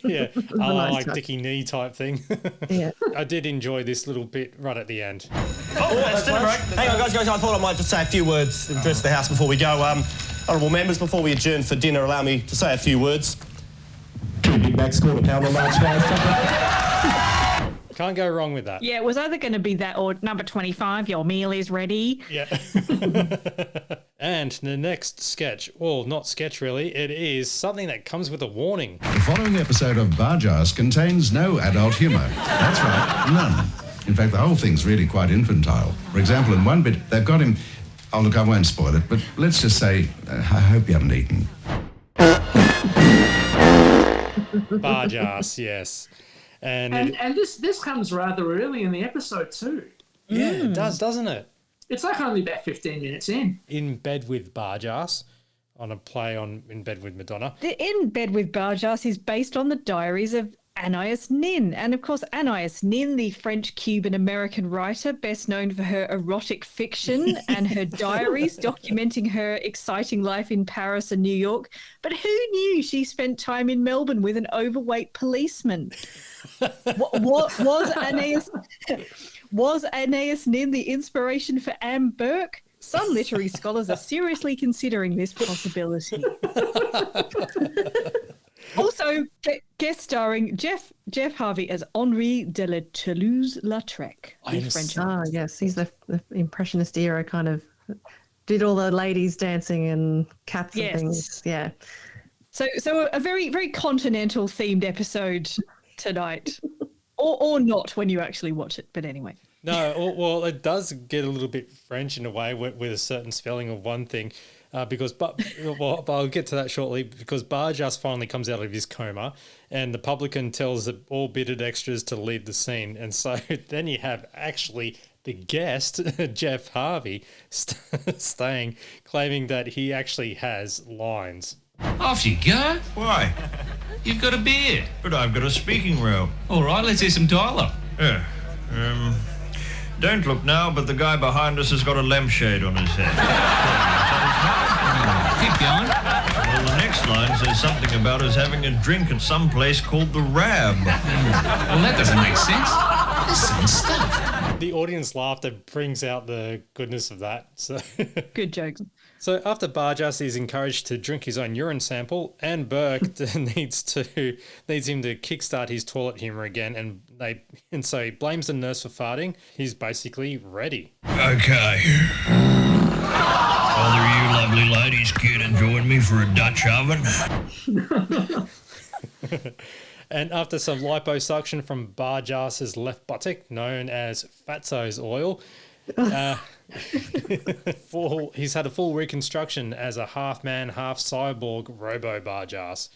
Yeah, nice like touch. Dickie Knee type thing. Yeah. I did enjoy this little bit right at the end. Oh, that's dinner break. Hang on, guys. I thought I might just say a few words, address the House before we go. Honourable members, before we adjourn for dinner, allow me to say a few words. Big Mac scored a pound on March, guys. Can't go wrong with that. Yeah, it was either going to be that or number 25, your meal is ready. Yeah. And the next sketch, well, not sketch really, it is something that comes with a warning. The following episode of Bargearse contains no adult humour. That's right, none. In fact, the whole thing's really quite infantile. For example, in one bit, they've got him... Oh, look, I won't spoil it, but let's just say, I hope you haven't eaten. Bargearse, yes. And this comes rather early in the episode too. Yeah, it does, doesn't it? It's like only about 15 minutes in. In Bed with Bargearse, on a play on In Bed with Madonna. The In Bed with Bargearse is based on the diaries of Anais Nin. And of course, Anais Nin, the French-Cuban-American writer, best known for her erotic fiction and her diaries documenting her exciting life in Paris and New York. But who knew she spent time in Melbourne with an overweight policeman? What was Anais Nin the inspiration for Anne Burke? Some literary scholars are seriously considering this possibility. Also, guest starring Jeff Harvey as Henri de la Toulouse-Lautrec. Yes, he's the Impressionist era kind of, did all the ladies dancing and cats and things. Yeah. So a very, very continental themed episode tonight. or not when you actually watch it, but anyway. No, well, it does get a little bit French in a way with a certain spelling of one thing, but I'll get to that shortly. Because Bargearse finally comes out of his coma, and the publican tells the all bitted extras to leave the scene, and so then you have actually the guest Jeff Harvey staying, claiming that he actually has lines. Off you go. Why? You've got a beard. But I've got a speaking role. All right, let's hear some dialogue. Yeah. Don't look now, but the guy behind us has got a lampshade on his head. Keep going. Well, the next line says something about us having a drink at some place called the Rab. Well, that doesn't make sense. Listen, stuff. The audience laughter brings out the goodness of that. So good jokes. So after Bargearse is encouraged to drink his own urine sample, Anne Burke needs him to kickstart his toilet humour again, and so he blames the nurse for farting. He's basically ready. Okay. Either of you lovely ladies care to join me for a Dutch oven? And after some liposuction from Bargearse's left buttock, known as Fatso's oil, he's had a full reconstruction as a half man, half cyborg Robo Bargearse,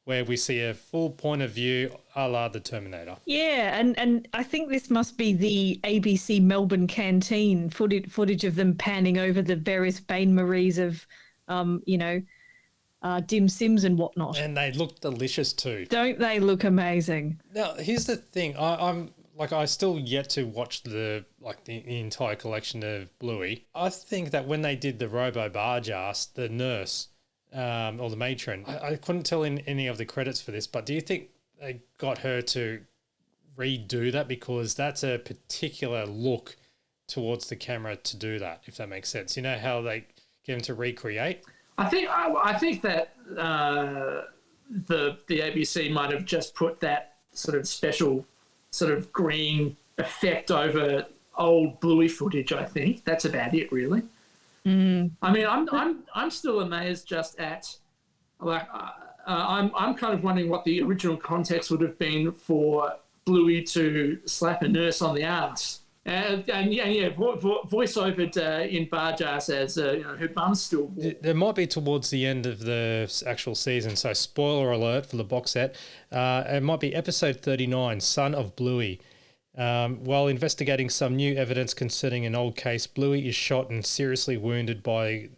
where we see a full point of view a la the Terminator. Yeah, and I think this must be the ABC Melbourne canteen footage of them panning over the various Bain Maries of, dim sims and whatnot. And they look delicious too. Don't they look amazing? Now, here's the thing. I still yet to watch the entire collection of Bluey. I think that when they did the Robo Bargearse, the nurse or the matron, I couldn't tell in any of the credits for this, but do you think they got her to redo that? Because that's a particular look towards the camera to do that, if that makes sense. You know how they get them to recreate? I think that the ABC might have just put that sort of special sort of green effect over old Bluey footage. I think that's about it, really. Mm. I mean, I'm still amazed just at I'm kind of wondering what the original context would have been for Bluey to slap a nurse on the arse. Voiceovered in Barjas as her bum's still warm. There might be towards the end of the actual season, so spoiler alert for the box set. It might be episode 39, Son of Bluey. While investigating some new evidence concerning an old case, Bluey is shot and seriously wounded by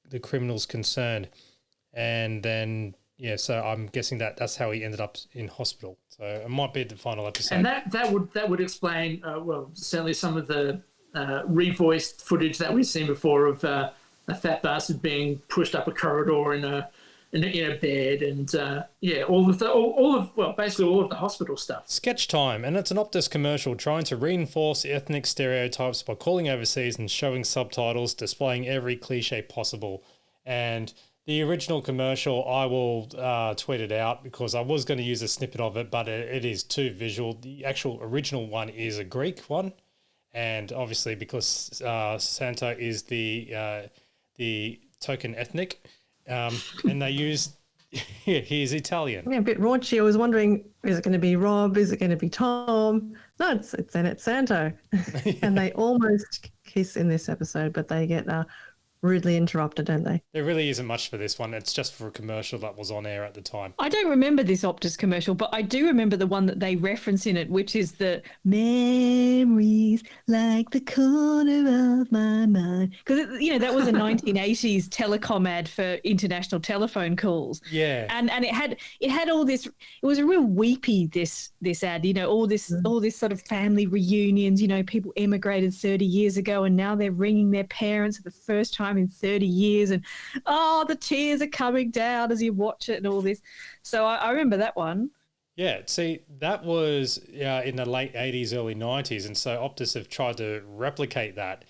the criminals concerned. And then, so I'm guessing that's how he ended up in hospital. So it might be the final episode. And that would explain, certainly some of the revoiced footage that we've seen before of a fat bastard being pushed up a corridor in a bed, and basically all of the hospital stuff. Sketch time, and it's an Optus commercial trying to reinforce ethnic stereotypes by calling overseas and showing subtitles, displaying every cliche possible. And the original commercial, I will tweet it out because I was going to use a snippet of it, but it is too visual. The actual original one is a Greek one, and obviously because Santa is the token ethnic, and they use he's Italian. Yeah, a bit raunchy. I was wondering, is it going to be Rob? Is it going to be Tom? No, it's Santo, and they almost kiss in this episode, but they get rudely interrupted, don't they? There really isn't much for this one. It's just for a commercial that was on air at the time. I don't remember this Optus commercial, but I do remember the one that they reference in it, which is the memories like the corner of my mind. Because, that was a 1980s telecom ad for international telephone calls. Yeah. And it had all this, it was a real weepy, this ad, all this sort of family reunions, people emigrated 30 years ago and now they're ringing their parents for the first time in 30 years, and the tears are coming down as you watch it and all this. So I remember that one. Yeah, see, that was in the late 80s, early 90s, and so Optus have tried to replicate that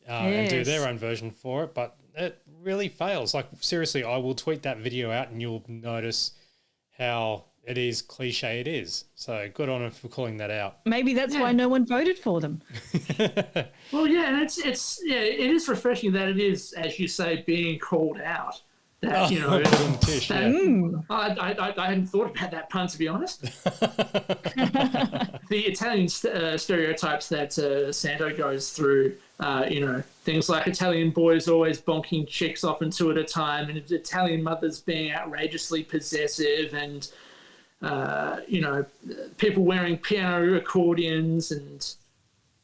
and do their own version for it, but it really fails. Like, seriously, I will tweet that video out and you'll notice how it is cliche it is. So good on them for calling that out. Maybe that's why no one voted for them. Well, yeah, and it is refreshing that it is, as you say, being called out. That I hadn't thought about that pun, to be honest. The Italian stereotypes that Santo goes through, things like Italian boys always bonking chicks off and two at a time, and Italian mothers being outrageously possessive, and people wearing piano accordions and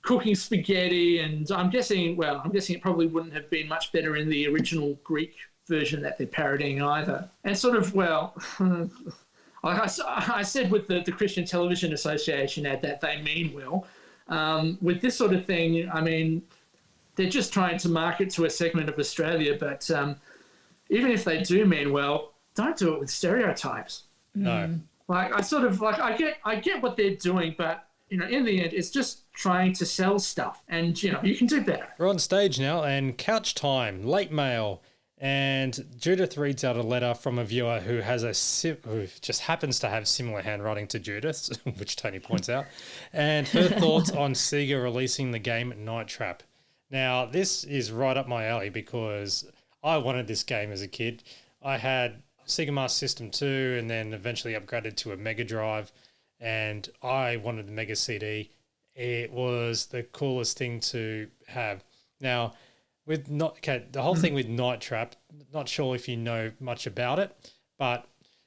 cooking spaghetti, and I'm guessing it probably wouldn't have been much better in the original Greek version that they're parodying either. And sort of, like I said with the Christian Television Association ad that they mean well. With this sort of thing, I mean, they're just trying to market to a segment of Australia, but even if they do mean well, don't do it with stereotypes. No. Like, I get what they're doing, but in the end, it's just trying to sell stuff, and you can do better. We're on stage now, and couch time, late mail, and Judith reads out a letter from a viewer who has who just happens to have similar handwriting to Judith's, which Tony points out, and her thoughts on Sega releasing the game Night Trap. Now, this is right up my alley because I wanted this game as a kid. I had Sega Master System 2 and then eventually upgraded to a Mega Drive, and I wanted the Mega CD. It was the coolest thing to have. Now, the whole thing with Night Trap, not sure if you know much about it, but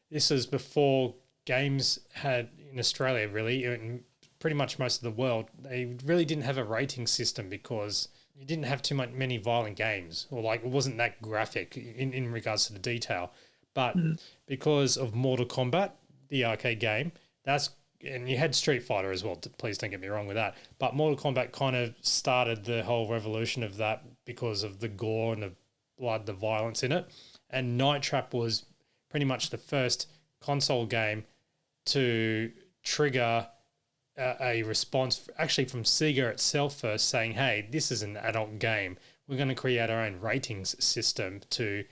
this was before games had, in Australia really, and pretty much most of the world, they really didn't have a rating system because you didn't have many violent games, or it wasn't that graphic in regards to the detail. But because of Mortal Kombat, the arcade game, and you had Street Fighter as well, please don't get me wrong with that, but Mortal Kombat kind of started the whole revolution of that because of the gore and the blood, the violence in it. And Night Trap was pretty much the first console game to trigger a response, actually from Sega itself first, saying, hey, this is an adult game. We're going to create our own ratings system to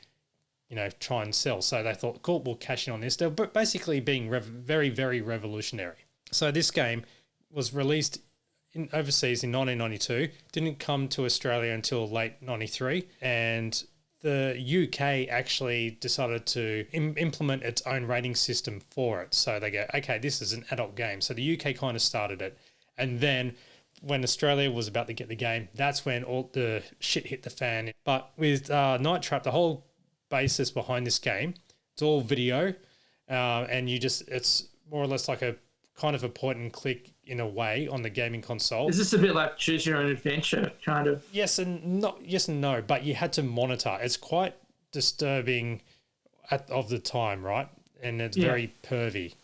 try and sell. So they thought, cool, we'll cash in on this. They're basically being very, very revolutionary. So this game was released overseas in 1992, didn't come to Australia until late 93, and the UK actually decided to implement its own rating system for it. So they go, okay, this is an adult game. So the UK kind of started it. And then when Australia was about to get the game, that's when all the shit hit the fan. But with Night Trap, the whole basis behind this game, it's all video, and it's more or less like a kind of a point and click in a way on the gaming console. Is this a bit like Choose Your Own Adventure, kind of? Yes and no, but you had to monitor. It's quite disturbing of the time, right? And it's very pervy.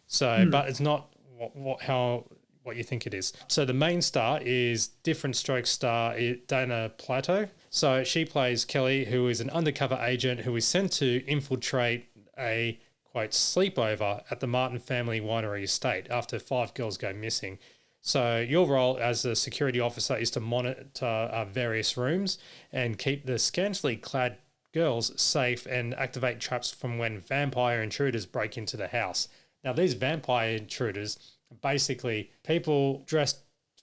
So, but it's not what you think it is. So the main star is Different Strokes star Dana Plato. So she plays Kelly, who is an undercover agent who is sent to infiltrate a quote sleepover at the Martin family winery estate after 5 girls go missing. So your role as a security officer is to monitor various rooms and keep the scantily clad girls safe and activate traps from when vampire intruders break into the house. Now, these vampire intruders are basically people dressed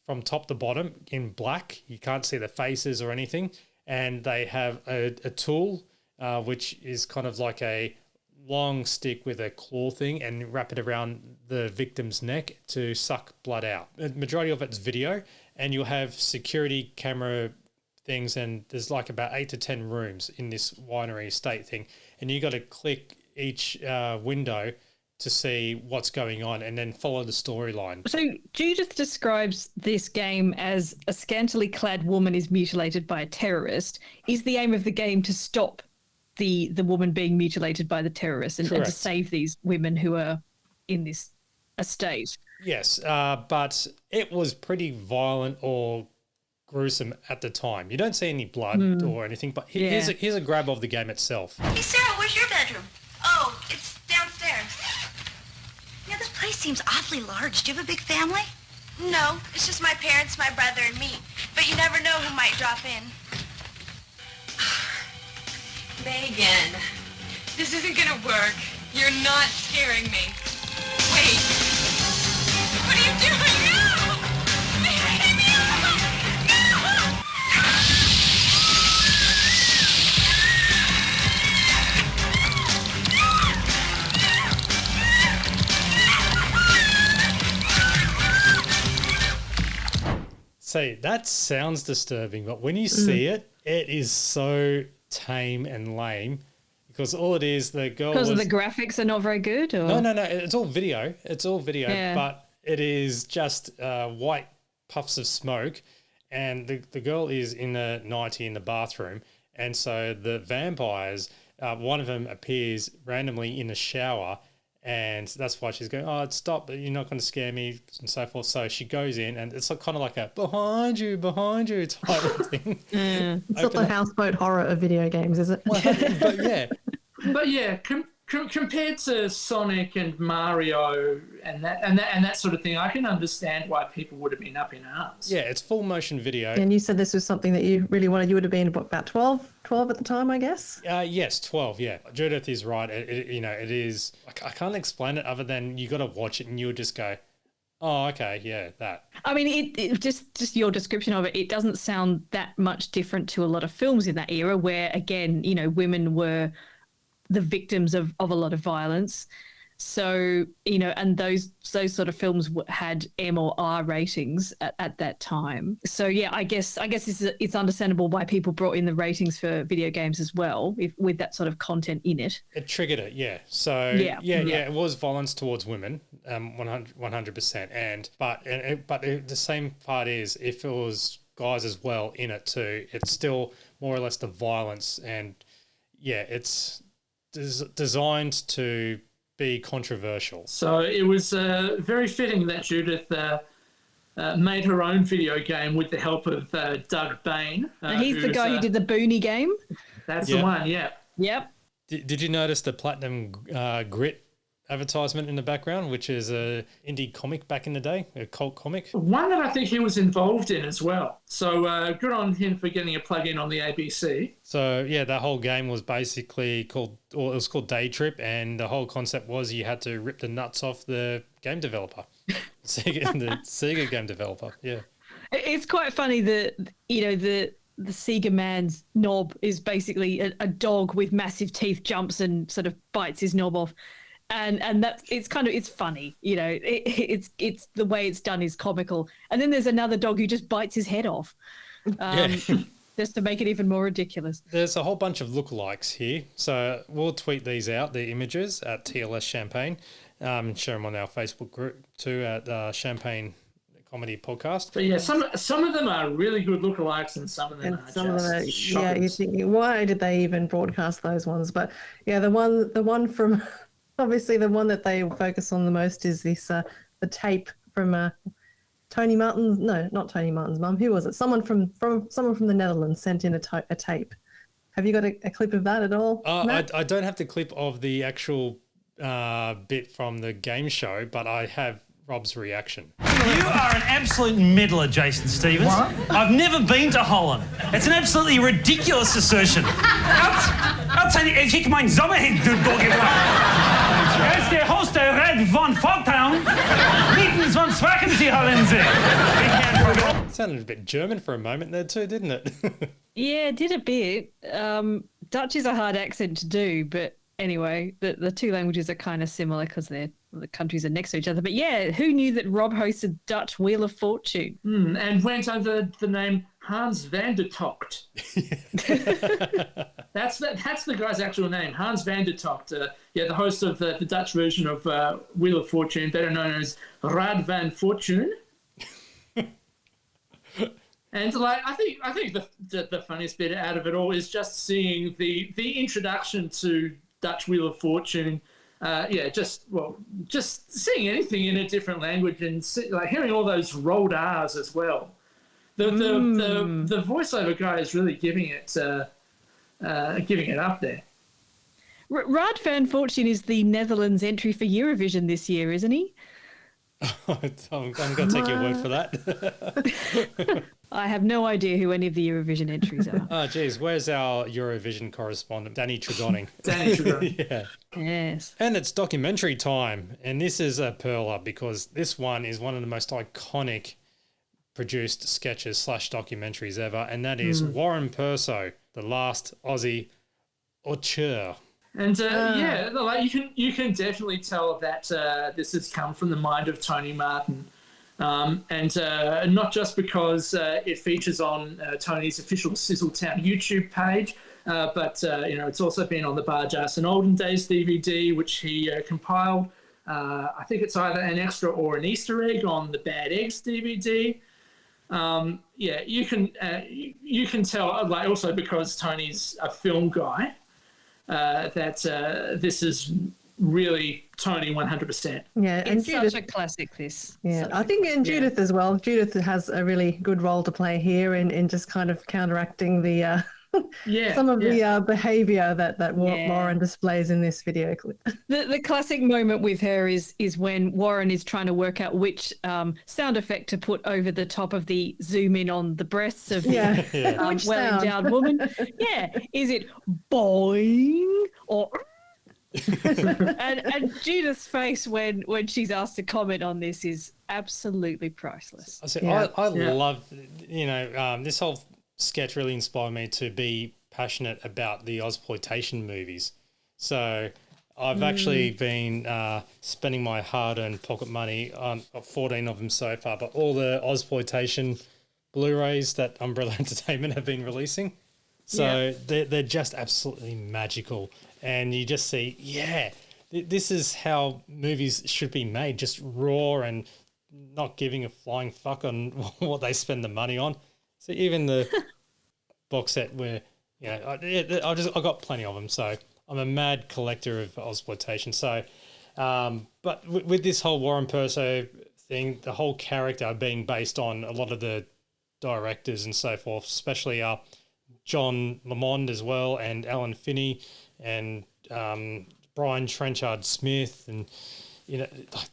from top to bottom in black. You can't see their faces or anything. And they have a tool, which is kind of like a long stick with a claw thing, and wrap it around the victim's neck to suck blood out. The majority of it's video, and you'll have security camera things, and there's like about 8 to 10 rooms in this winery estate thing, and you got to click each window to see what's going on and then follow the storyline. So Judith describes this game as a scantily clad woman is mutilated by a terrorist. Is the aim of the game to stop the woman being mutilated by the terrorist and to save these women who are in this estate? Yes, but it was pretty violent or gruesome at the time. You don't see any blood or anything, but here's a grab of the game itself. Hey, Sarah, where's your bedroom? Oh, it's downstairs. Yeah, this place seems awfully large. Do you have a big family? No, it's just my parents, my brother, and me. But you never know who might drop in. Megan, this isn't gonna work. You're not scaring me. Wait. What are you doing? No! Leave me alone! No! See, that sounds disturbing, but when you see it, it is so tame and lame, because all it is, the girl because the graphics are not very good, or no, it's all video, but it is just white puffs of smoke, and the girl is in a nightie in the bathroom, and so the vampires, one of them appears randomly in the shower, and that's why she's going, oh, stop, you're not going to scare me, and so forth. So she goes in, and it's kind of like a behind you type of thing. It's not the houseboat horror of video games, is it? But yeah, compared to Sonic and Mario and that sort of thing, I can understand why people would have been up in arms. Yeah, it's full motion video. And you said this was something that you really wanted. You would have been about 12 at the time, I guess? Yes, 12, yeah. Judith is right. It is... I can't explain it other than you got to watch it and you'll just go, oh, okay, yeah, that. I mean, it just your description of it doesn't sound that much different to a lot of films in that era where, again, women were the victims of a lot of violence. So, and those sort of films had M or R ratings at that time. So, yeah, I guess it's understandable why people brought in the ratings for video games as well, with that sort of content in it. It triggered it, yeah. So, yeah, it was violence towards women, 100%. But the same part is, if it was guys as well in it too, it's still more or less the violence, and yeah, it's designed to be controversial. So it was very fitting that Judith made her own video game with the help of Doug Bain. He's the guy who did the Boonie game. That's the one, yeah. Yep. Did you notice the Platinum Grit advertisement in the background, which is a indie comic back in the day, a cult comic? One that I think he was involved in as well. So good on him for getting a plug-in on the ABC. So yeah, that whole game was basically called Day Trip, and the whole concept was you had to rip the nuts off the game developer, the Sega game developer. Yeah, it's quite funny that the Sega man's knob is basically a dog with massive teeth jumps and sort of bites his knob off. And that's it's funny, you know. It's the way it's done is comical. And then there's another dog who just bites his head off, just to make it even more ridiculous. There's a whole bunch of lookalikes here, so we'll tweet these out, the images, at TLS Champagne. Share them on our Facebook group too at Champagne Comedy Podcast. But yeah, some of them are really good lookalikes, and some of them are just shocking. You're thinking, why did they even broadcast those ones? But yeah, the one from obviously the one that they focus on the most is this the tape from Tony Martin's. No, not Tony Martin's mum. Who was it? Someone from the Netherlands sent in a tape. Have you got a clip of that at all? I don't have the clip of the actual bit from the game show, but I have Rob's reaction. You are an absolute meddler, Jason Stevens. What? I've never been to Holland. It's an absolutely ridiculous assertion. Ik heb mijn zomerheen doorgebracht. Er is de hoogste red van Fogtown. Nietens van Zwakkensee Hollandse. Sounded a bit German for a moment there too, didn't it? Yeah, it did a bit. Dutch is a hard accent to do, but anyway, the two languages are kind of similar because the countries are next to each other. But yeah, who knew that Rob hosted Dutch Wheel of Fortune? And went under the name Hans van der Tocht. That's the guy's actual name, Hans van der Tocht. The host of the Dutch version of Wheel of Fortune, better known as Rad van Fortune. And I think the funniest bit out of it all is just seeing the introduction to Dutch Wheel of Fortune. Just seeing anything in a different language and hearing all those rolled R's as well. The voiceover guy is really giving it up there. Rad van Fortune is the Netherlands entry for Eurovision this year, isn't he? I'm going to take your word for that. I have no idea who any of the Eurovision entries are. Oh, geez. Where's our Eurovision correspondent, Danny Tregoning? Danny Tregoning. Yeah. Yes. And it's documentary time. And this is a perler because this one is one of the most iconic produced sketches / documentaries ever. And that is Warren Perso, the last Aussie auteur. And you can definitely tell that this has come from the mind of Tony Martin. And not just because it features on Tony's official Sizzletown YouTube page, but it's also been on the Bargearse and Olden Days DVD, which he compiled. I think it's either an extra or an Easter egg on the Bad Eggs DVD. You can tell, also because Tony's a film guy, that this is really Tony 100%. Yeah, and it's Judith, such a classic. This. Yeah, I think Judith as well. Judith has a really good role to play here in just kind of counteracting the the behaviour that Warren displays in this video clip. The classic moment with her is when Warren is trying to work out which sound effect to put over the top of the zoom in on the breasts of the well-endowed woman. Yeah, is it boing or? and Judith's face when she's asked to comment on this is absolutely priceless. I love, this whole sketch really inspired me to be passionate about the Ozploitation movies. So I've actually been spending my hard-earned pocket money on 14 of them so far, but all the Ozploitation Blu-rays that Umbrella Entertainment have been releasing. So they're just absolutely magical. And you just see, this is how movies should be made, just raw and not giving a flying fuck on what they spend the money on. So even the box set where, I got plenty of them. So I'm a mad collector of Ozploitation. So, but with this whole Warren Perso thing, the whole character being based on a lot of the directors and so forth, especially John Lamond as well, and Alan Finney, and Brian Trenchard Smith, and the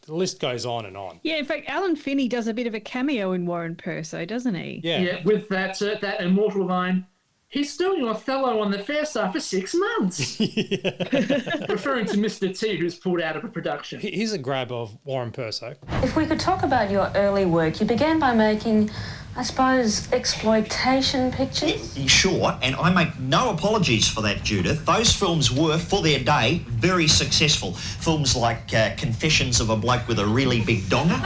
list goes on and on. Yeah, in fact, Alan Finney does a bit of a cameo in Warren Perso, doesn't he? Yeah, with that immortal line, "He's doing Othello on the fair side for 6 months," referring to Mr. T, who's pulled out of a production. Here's a grab of Warren Perso. If we could talk about your early work, you began by making I suppose exploitation pictures? Sure, and I make no apologies for that, Judith. Those films were, for their day, very successful. Films like Confessions of a Bloke with a Really Big Donger,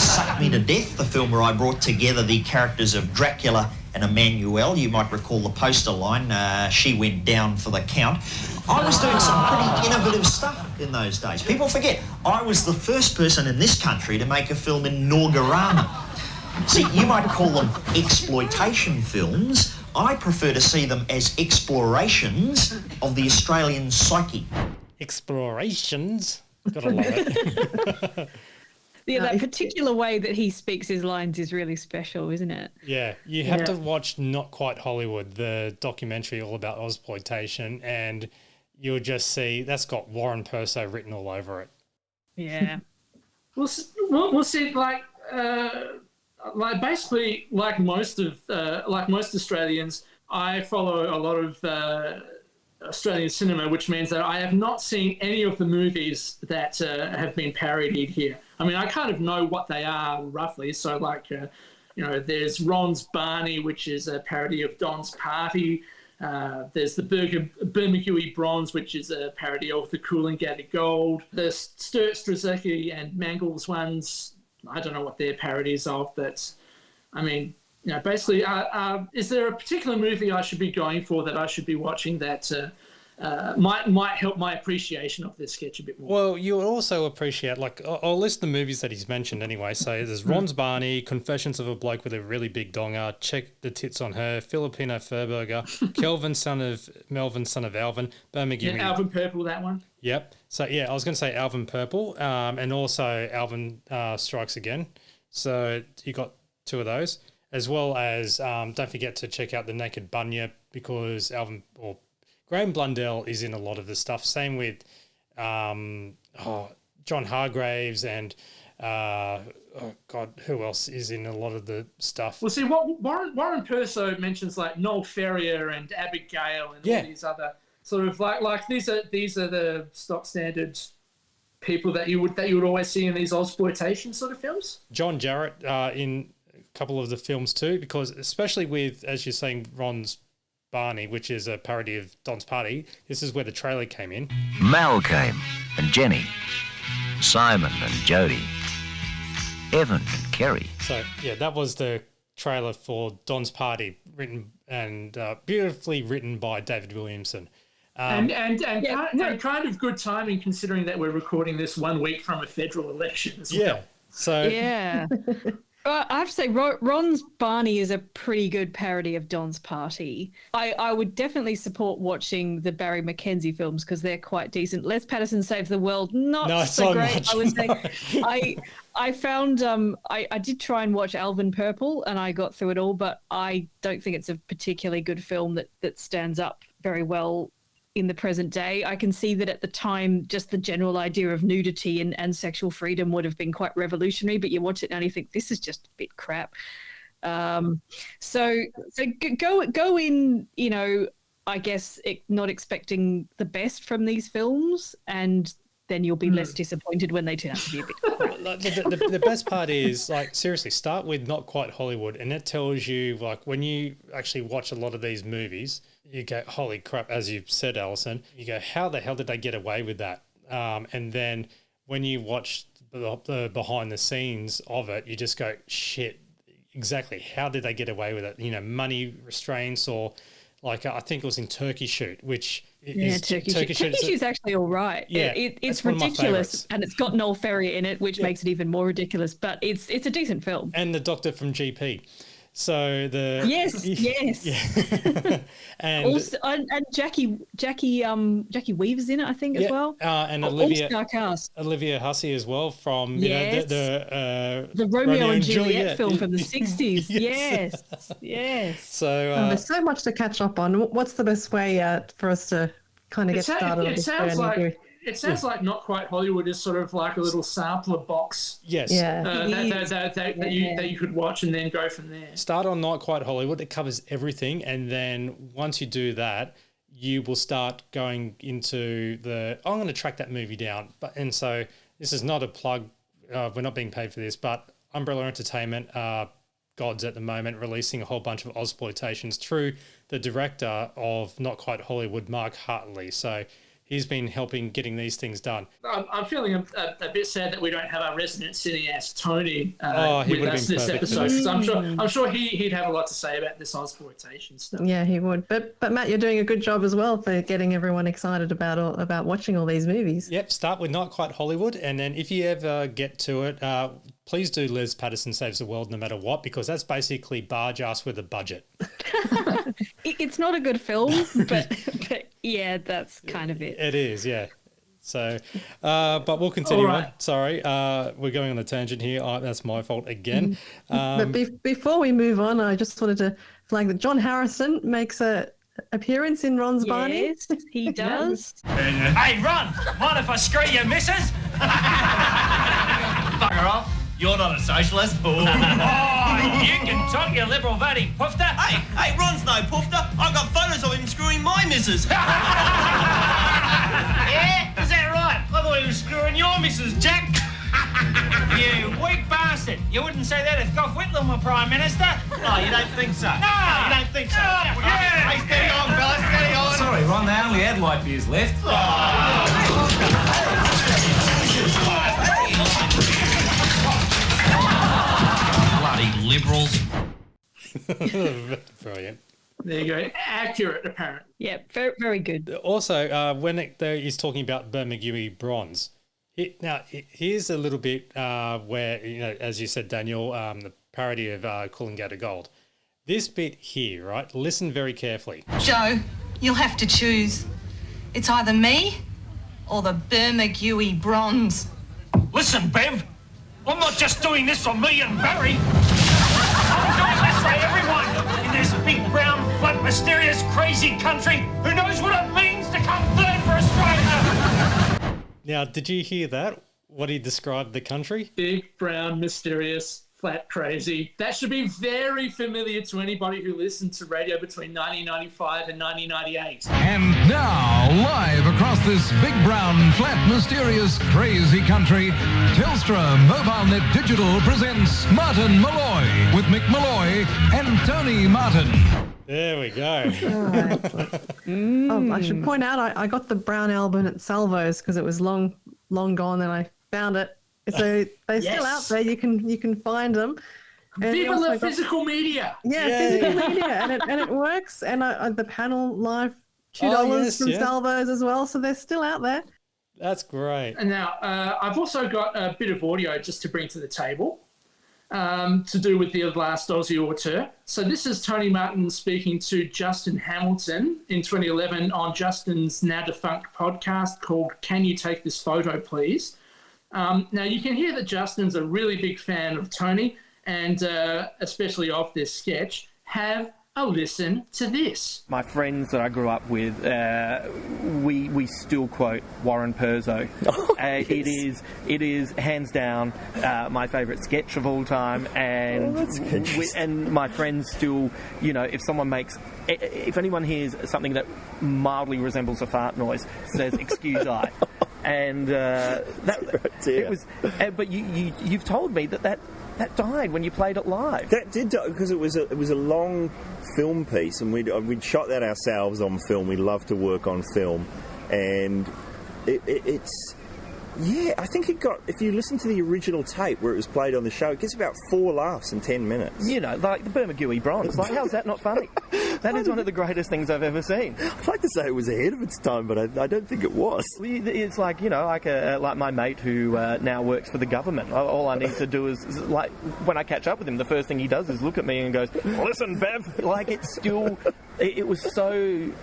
Suck Me to Death, the film where I brought together the characters of Dracula and Emmanuel. You might recall the poster line, she went down for the count. I was doing some pretty innovative stuff in those days. People forget, I was the first person in this country to make a film in Norgarama. See, you might call them exploitation films. I prefer to see them as explorations of the Australian psyche. Explorations? Gotta love it. Yeah, that particular way that he speaks his lines is really special, isn't it? Yeah, you have to watch Not Quite Hollywood, the documentary all about Ozploitation, and you'll just see that's got Warren Perso written all over it. Yeah. We'll see, like basically, like most Australians, I follow a lot of Australian cinema, which means that I have not seen any of the movies that have been parodied here. I mean, I kind of know what they are roughly. So, like, there's Ron's Barney, which is a parody of Don's Party. There's the Bermagui Bronze, which is a parody of the Coolangatta Gold. The Sturt Strzelecki and Mangles ones, I don't know what they're parodies of, but I mean, basically, is there a particular movie I should be going for that I should be watching that might help my appreciation of this sketch a bit more? Well, you'll also appreciate, like, I'll list the movies that he's mentioned anyway. So there's Ron's Barney, Confessions of a Bloke with a Really Big Donger, Check the Tits on Her, Filipino Furburger, Kelvin, son of Melvin, son of Alvin, Bermagui. Yeah, Alvin Purple, that one. Yep. So, yeah, I was going to say Alvin Purple, and also Alvin Strikes Again. So you got two of those, as well as don't forget to check out The Naked Bunyip, because Graham Blundell is in a lot of the stuff. Same with John Hargraves and who else is in a lot of the stuff? Well, see, what Warren Perso mentions, like Noel Ferrier and Abigail and all these other sort of like these are the stock standard people that you would always see in these Ozploitation sort of films. John Jarratt in a couple of the films too, because especially with, as you're saying, Ron's Barney, which is a parody of Don's Party, this is where the trailer came in. Mal came, and Jenny, Simon and Jody, Evan and Kerry. So, yeah, that was the trailer for Don's Party, written and beautifully written by David Williamson. And kind of good timing, considering that we're recording this 1 week from a federal election as well. Yeah. So yeah. I have to say, Ron's Barney is a pretty good parody of Don's Party. I would definitely support watching the Barry McKenzie films because they're quite decent. Les Patterson Saves the World, not so great, much. I would say. I found, I did try and watch Alvin Purple and I got through it all, but I don't think it's a particularly good film that stands up very well in the present day. I can see that at the time, just the general idea of nudity and sexual freedom would have been quite revolutionary, but you watch it now and you think this is just a bit crap. So go in, I guess not expecting the best from these films, and then you'll be less disappointed when they turn out to be a bit crap. The best part is, like, seriously, start with Not Quite Hollywood, and it tells you, like, when you actually watch a lot of these movies, you go, holy crap, as you've said, Alison, you go, how the hell did they get away with that? And then when you watch the behind the scenes of it, you just go, shit, exactly, how did they get away with it? Money restraints, or like I think it was in Turkey Shoot, which is Turkey Shoot is actually all right. Yeah, it's ridiculous, and it's got Noel Ferrier in it, which makes it even more ridiculous. But it's a decent film. And the doctor from GP. So the yes, yeah. and also, and Jackie Weaver's in it, I think, as well. And Olivia Hussey as well from the Romeo and Juliet film from the 60s. Yes. So there's so much to catch up on. What's the best way for us to kind of get started on this journey? It sounds like Not Quite Hollywood is sort of like a little sampler box. Yes. That you could watch and then go from there. Start on Not Quite Hollywood. It covers everything. And then once you do that, you will start going into I'm going to track that movie down. And so this is not a plug. We're not being paid for this, but Umbrella Entertainment are gods at the moment, releasing a whole bunch of Ozploitations through the director of Not Quite Hollywood, Mark Hartley. So he's been helping getting these things done. I'm feeling a bit sad that we don't have our resident cineast Tony he with would have us been this perfect episode. for this. 'Cause I'm sure he'd have a lot to say about this Ozploitation stuff. Yeah, he would. But Matt, you're doing a good job as well for getting everyone excited about watching all these movies. Yep, start with Not Quite Hollywood, and then if you ever get to it, please do Liz Patterson Saves the World no matter what, because that's basically Barge Ass with a budget. It's not a good film, but yeah, that's kind of it. It is, yeah. So, but we'll continue All right. on. Sorry, we're going on a tangent here. That's my fault again. But before we move on, I just wanted to flag that John Harrison makes a appearance in Ron's Barney. Yes, he does. Hey, Ron, mind if I screw your missus? Bugger off. You're not a socialist. Oh, you can talk, you liberal voting poofter. Hey, Ron's no poofter. I've got photos of him screwing my missus. Yeah, is that right? I thought he was screwing your missus, Jack. You weak bastard. You wouldn't say that if Gough Whitlam were Prime Minister. No, you don't think so? No, you don't think so? Yeah. Hey, steady on, fellas, steady on. Sorry, Ron, they only had light beers left. Bloody liberals. Brilliant. There you go. Accurate, apparently. Yeah, very, very good. Also, when he's talking about Bermagui bronze, here's a little bit where, you know, as you said, Daniel, the parody of Coolangatta Gold. This bit here, right? Listen very carefully. Joe, you'll have to choose. It's either me or the Bermagui bronze. Listen, Bev, I'm not just doing this for me and Barry. I'm doing this for everyone in this big, brown, flat, mysterious, crazy country who knows what it means to come third for Australia. Now, did you hear that? What he described the country? Big, brown, mysterious, flat, crazy. That should be very familiar to anybody who listened to radio between 1995 and 1998. And now, live across this big, brown, flat, mysterious, crazy country, Telstra MobileNet Digital presents Martin Malloy with Mick Malloy and Tony Martin. There we go. Oh, I should point out I got the brown album at Salvo's because it was long gone, and I found it. So they're still out there. You can find them. And Viva also la got- physical media. Yeah, physical media, and it works. And the panel live $2 yes, from yeah. Salvo's as well. So they're still out there. That's great. And now I've also got a bit of audio just to bring to the table to do with the last Aussie auteur. So this is Tony Martin speaking to Justin Hamilton in 2011 on Justin's now defunct podcast called Can You Take This Photo, Please? Now you can hear that Justin's a really big fan of Tony and especially of this sketch. Have a listen to this. My friends that I grew up with, we still quote Warren Perzo. It is hands down my favourite sketch of all time, and and my friends still, you know, if anyone hears something that mildly resembles a fart noise, says "excuse I," and it was. But you've told me that died when you played it live. That did die because it was a long film piece, and we'd shot that ourselves on film. We love to work on film, and it's. Yeah, I think it got, if you listen to the original tape where it was played on the show, it gets about 4 laughs in 10 minutes. You know, like the Bermagui bronze. Like, how's that not funny? That is one of the greatest things I've ever seen. I'd like to say it was ahead of its time, but I don't think it was. It's like, you know, like my mate who now works for the government. All I need to do is, like, when I catch up with him, the first thing he does is look at me and goes, "Listen, Bev." Like, it's still... It was so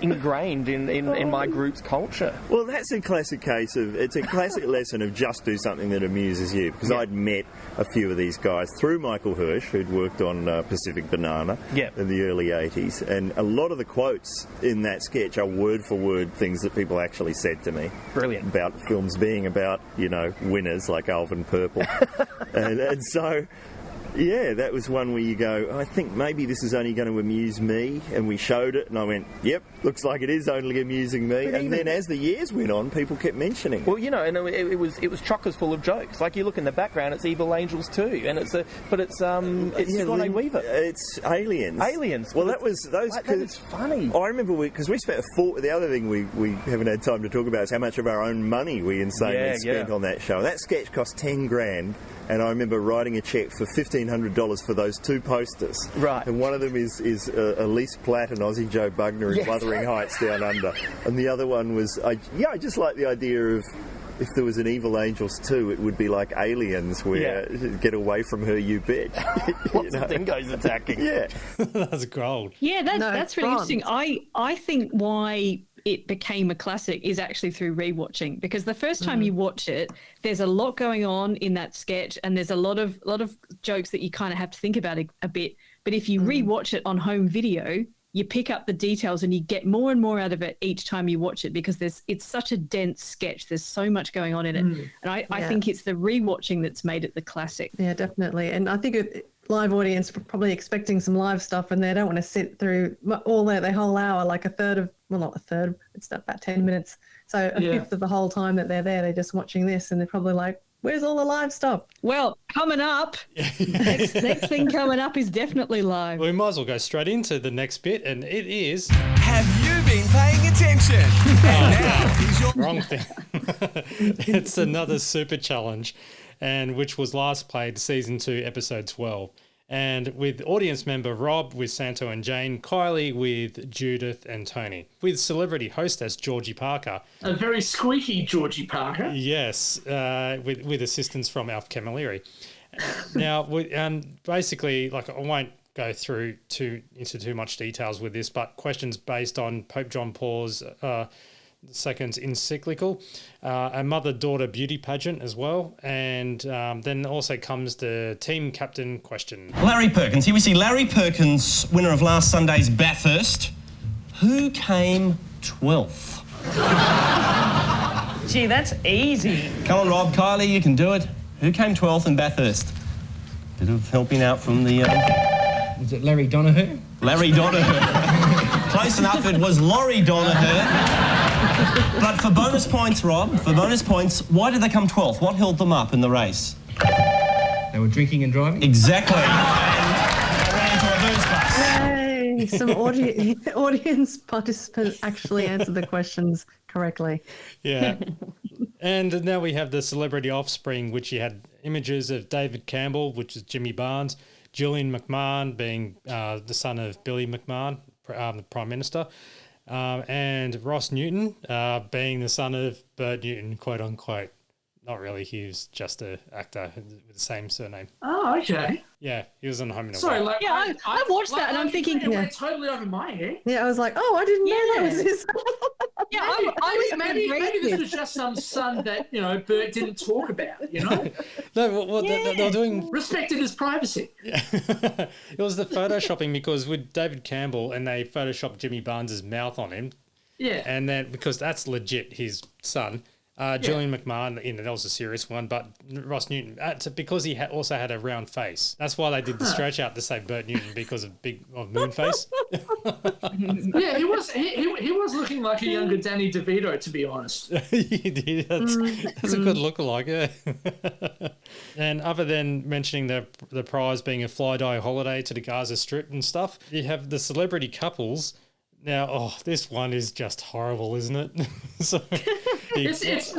ingrained in my group's culture. Well, that's a classic case of, it's a classic lesson of just do something that amuses you. Because I'd met a few of these guys through Michael Hirsch, who'd worked on Pacific Banana in the early 80s. And a lot of the quotes in that sketch are word for word things that people actually said to me. Brilliant. About films being about, you know, winners like Alvin Purple. and so... Yeah, that was one where you go, I think maybe this is only going to amuse me, and we showed it, and I went, yep, looks like it is only amusing me. And then as the years went on, people kept mentioning it. Well, you know, and it was chockers full of jokes. Like you look in the background, it's Evil Angels too, and it's Sigourney Weaver. It's Aliens. Aliens. Well, that was those. That was funny. I remember because we spent the other thing we haven't had time to talk about is how much of our own money we insanely spent on that show. That sketch cost $10,000. And I remember writing a cheque for $1,500 for those 2 posters. Right. And one of them is Elise Platt and Aussie Joe Bugner in Wuthering Heights Down Under. And the other one was, I just like the idea of if there was an Evil Angels 2, it would be like Aliens, where get away from her, you bitch. Lots of dingoes attacking. Yeah. That's gold. Yeah, that's really interesting. I think why it became a classic is actually through rewatching, because the first time you watch it, there's a lot going on in that sketch, and there's a lot of jokes that you kind of have to think about a bit. But if you rewatch it on home video, you pick up the details and you get more and more out of it each time you watch it, because it's such a dense sketch. There's so much going on in it. And I think it's the rewatching that's made it the classic. Yeah, definitely. And I think live audience probably expecting some live stuff, and they don't want to sit through all their whole hour, like not a third, it's about 10 minutes. So a fifth of the whole time that they're there, they're just watching this, and they're probably like, where's all the live stuff? Well, coming up, next thing coming up is definitely live. We might as well go straight into the next bit, and it is... Have you been paying attention? Wrong thing. It's another super challenge, and which was last played season 2, episode 12. And with audience member Rob with Santo and Jane, Kylie with Judith and Tony, with celebrity hostess Georgie Parker. A very squeaky Georgie Parker. Yes, with assistance from Alf Camilleri. Now, basically, like, I won't go through into too much details with this, but questions based on Pope John Paul's second's encyclical, a mother-daughter beauty pageant as well, and then also comes the team captain question. Larry Perkins. Here we see Larry Perkins, winner of last Sunday's Bathurst. Who came 12th? Gee, that's easy. Come on, Rob. Kylie, you can do it. Who came 12th in Bathurst? Bit of helping out from the... Was it Larry Donoghue? Larry Donoghue. Close enough, it was Laurie Donoghue. But for bonus points, Rob, why did they come 12th? What held them up in the race? They were drinking and driving? Exactly. And they ran into a booze bus. Yay! Some audience participants actually answered the questions correctly. Yeah. And now we have the celebrity offspring, which you had images of David Campbell, which is Jimmy Barnes, Julian McMahon being the son of Billy McMahon, the Prime Minister, and Ross Newton being the son of Bert Newton, quote unquote. Not really, he was just an actor with the same surname. Oh, okay. Yeah, he was on Home and Away. Sorry, like, yeah, I watched that and I'm thinking... It went totally over my head. Yeah, I was like, oh, I didn't know that was his. Yeah, maybe this was just some son that, Bert didn't talk about, No, they were doing... Respected his privacy. Yeah. It was the photoshopping, because with David Campbell, and they photoshopped Jimmy Barnes' mouth on him. Yeah. And then, because that's legit his son. Julian McMahon, that was a serious one, but Ross Newton, because he also had a round face. That's why they did the stretch out to say Bert Newton, because of moon face. Yeah, he was looking like a younger Danny DeVito, to be honest. He did. That's a good lookalike, yeah. And other than mentioning the prize being a fly-dye holiday to the Gaza Strip and stuff, you have the celebrity couples. Now, this one is just horrible, isn't it? It's just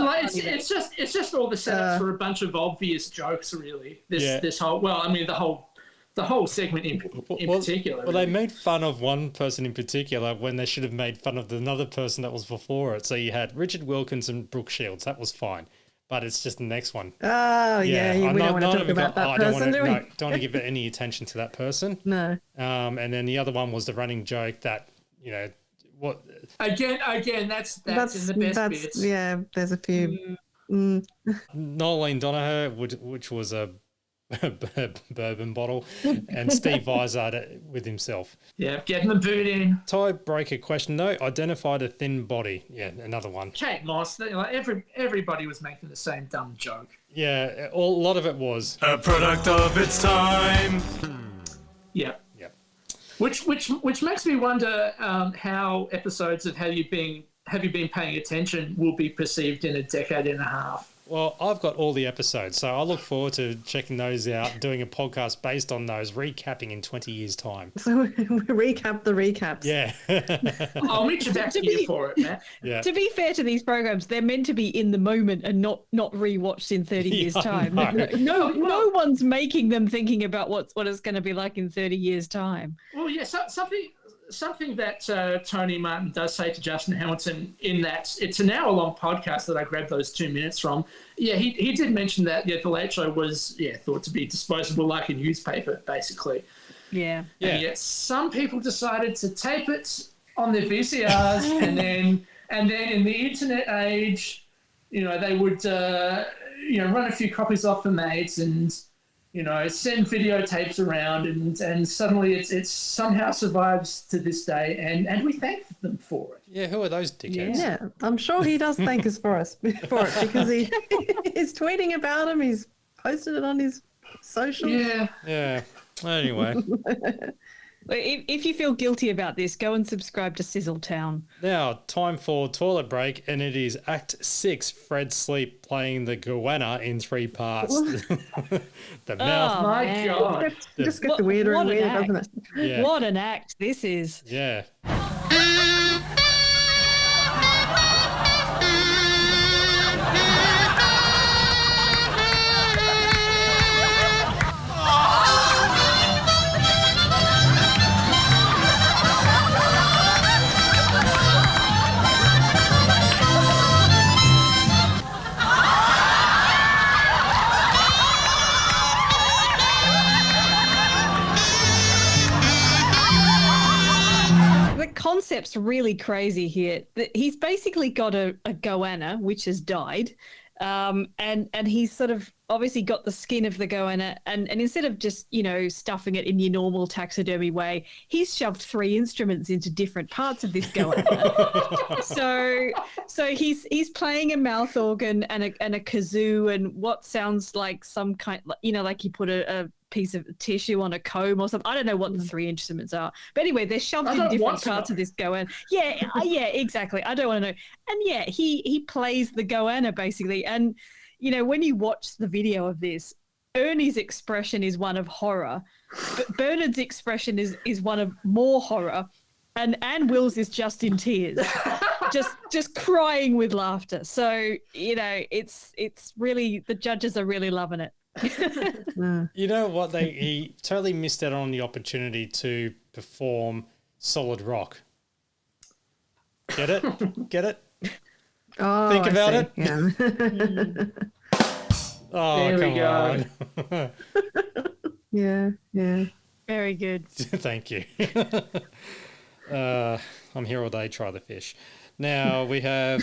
all the setups for a bunch of obvious jokes, really. This whole the whole segment in particular. Well, they made fun of one person in particular when they should have made fun of another person that was before it. So you had Richard Wilkins and Brooke Shields. That was fine. But it's just the next one. Oh, yeah. We don't want to talk about that person, do we? Don't want to give any attention to that person. No. And then the other one was the running joke that, what... Again, that's in the best bits. Yeah, there's a few. Nolene Donoghue, which was a bourbon bottle, and Steve Vizard with himself. Yeah, getting the boot in. Tiebreaker question, though. Identified a thin body. Yeah, another one. Kate Moss. Everybody was making the same dumb joke. Yeah, a lot of it was a product of its time. Yeah. Which makes me wonder how episodes of Have You Been Paying Attention will be perceived in a decade and a half. Well, I've got all the episodes, so I look forward to checking those out, doing a podcast based on those, recapping in 20 years' time. So we recap the recaps. Yeah. I'll meet you back here for it, Matt. Yeah. To be fair to these programs, they're meant to be in the moment and not rewatched in 30 years' time. No one's making them thinking about what it's going to be like in 30 years' time. Well, yeah, something that Tony Martin does say to Justin Hamilton in that it's an hour-long podcast that I grabbed those 2 minutes from. Yeah, he did mention that The Late Show was thought to be disposable like a newspaper, basically. Yeah. And yet some people decided to tape it on their VCRs and then in the internet age, they would run a few copies off the mates and send videotapes around, and suddenly it somehow survives to this day, and we thank them for it. Yeah, who are those dickheads? Yeah, I'm sure he does thank us for it because he's tweeting about him. He's posted it on his socials. Yeah. Anyway. If you feel guilty about this, go and subscribe to Sizzletown. Now, time for toilet break, and it is Act 6, Fred Sleep playing the goanna in 3 parts. The mouth. My God. Just get the weirder and weirder, doesn't it? Yeah. What an act this is. Yeah. Concept's really crazy here. He's basically got a goanna which has died, and he's sort of obviously got the skin of the goanna, and instead of just stuffing it in your normal taxidermy way, he's shoved 3 instruments into different parts of this goanna. so he's playing a mouth organ and a kazoo and what sounds like some kind, like you put a piece of tissue on a comb or something. I don't know what the 3 instruments are, but anyway, they're shoved in different parts of this goanna. Yeah, exactly. I don't want to know. And yeah, he plays the goanna basically. And when you watch the video of this, Ernie's expression is one of horror, but Bernard's expression is one of more horror, and Ann Wills is just in tears, just crying with laughter. So it's really, the judges are really loving it. You know what? He totally missed out on the opportunity to perform Solid Rock. Get it? Get it? Oh, Think about it. Yeah. Oh, there come we go. on. Yeah. Very good. Thank you. I'm here all day. Try the fish. Now we have.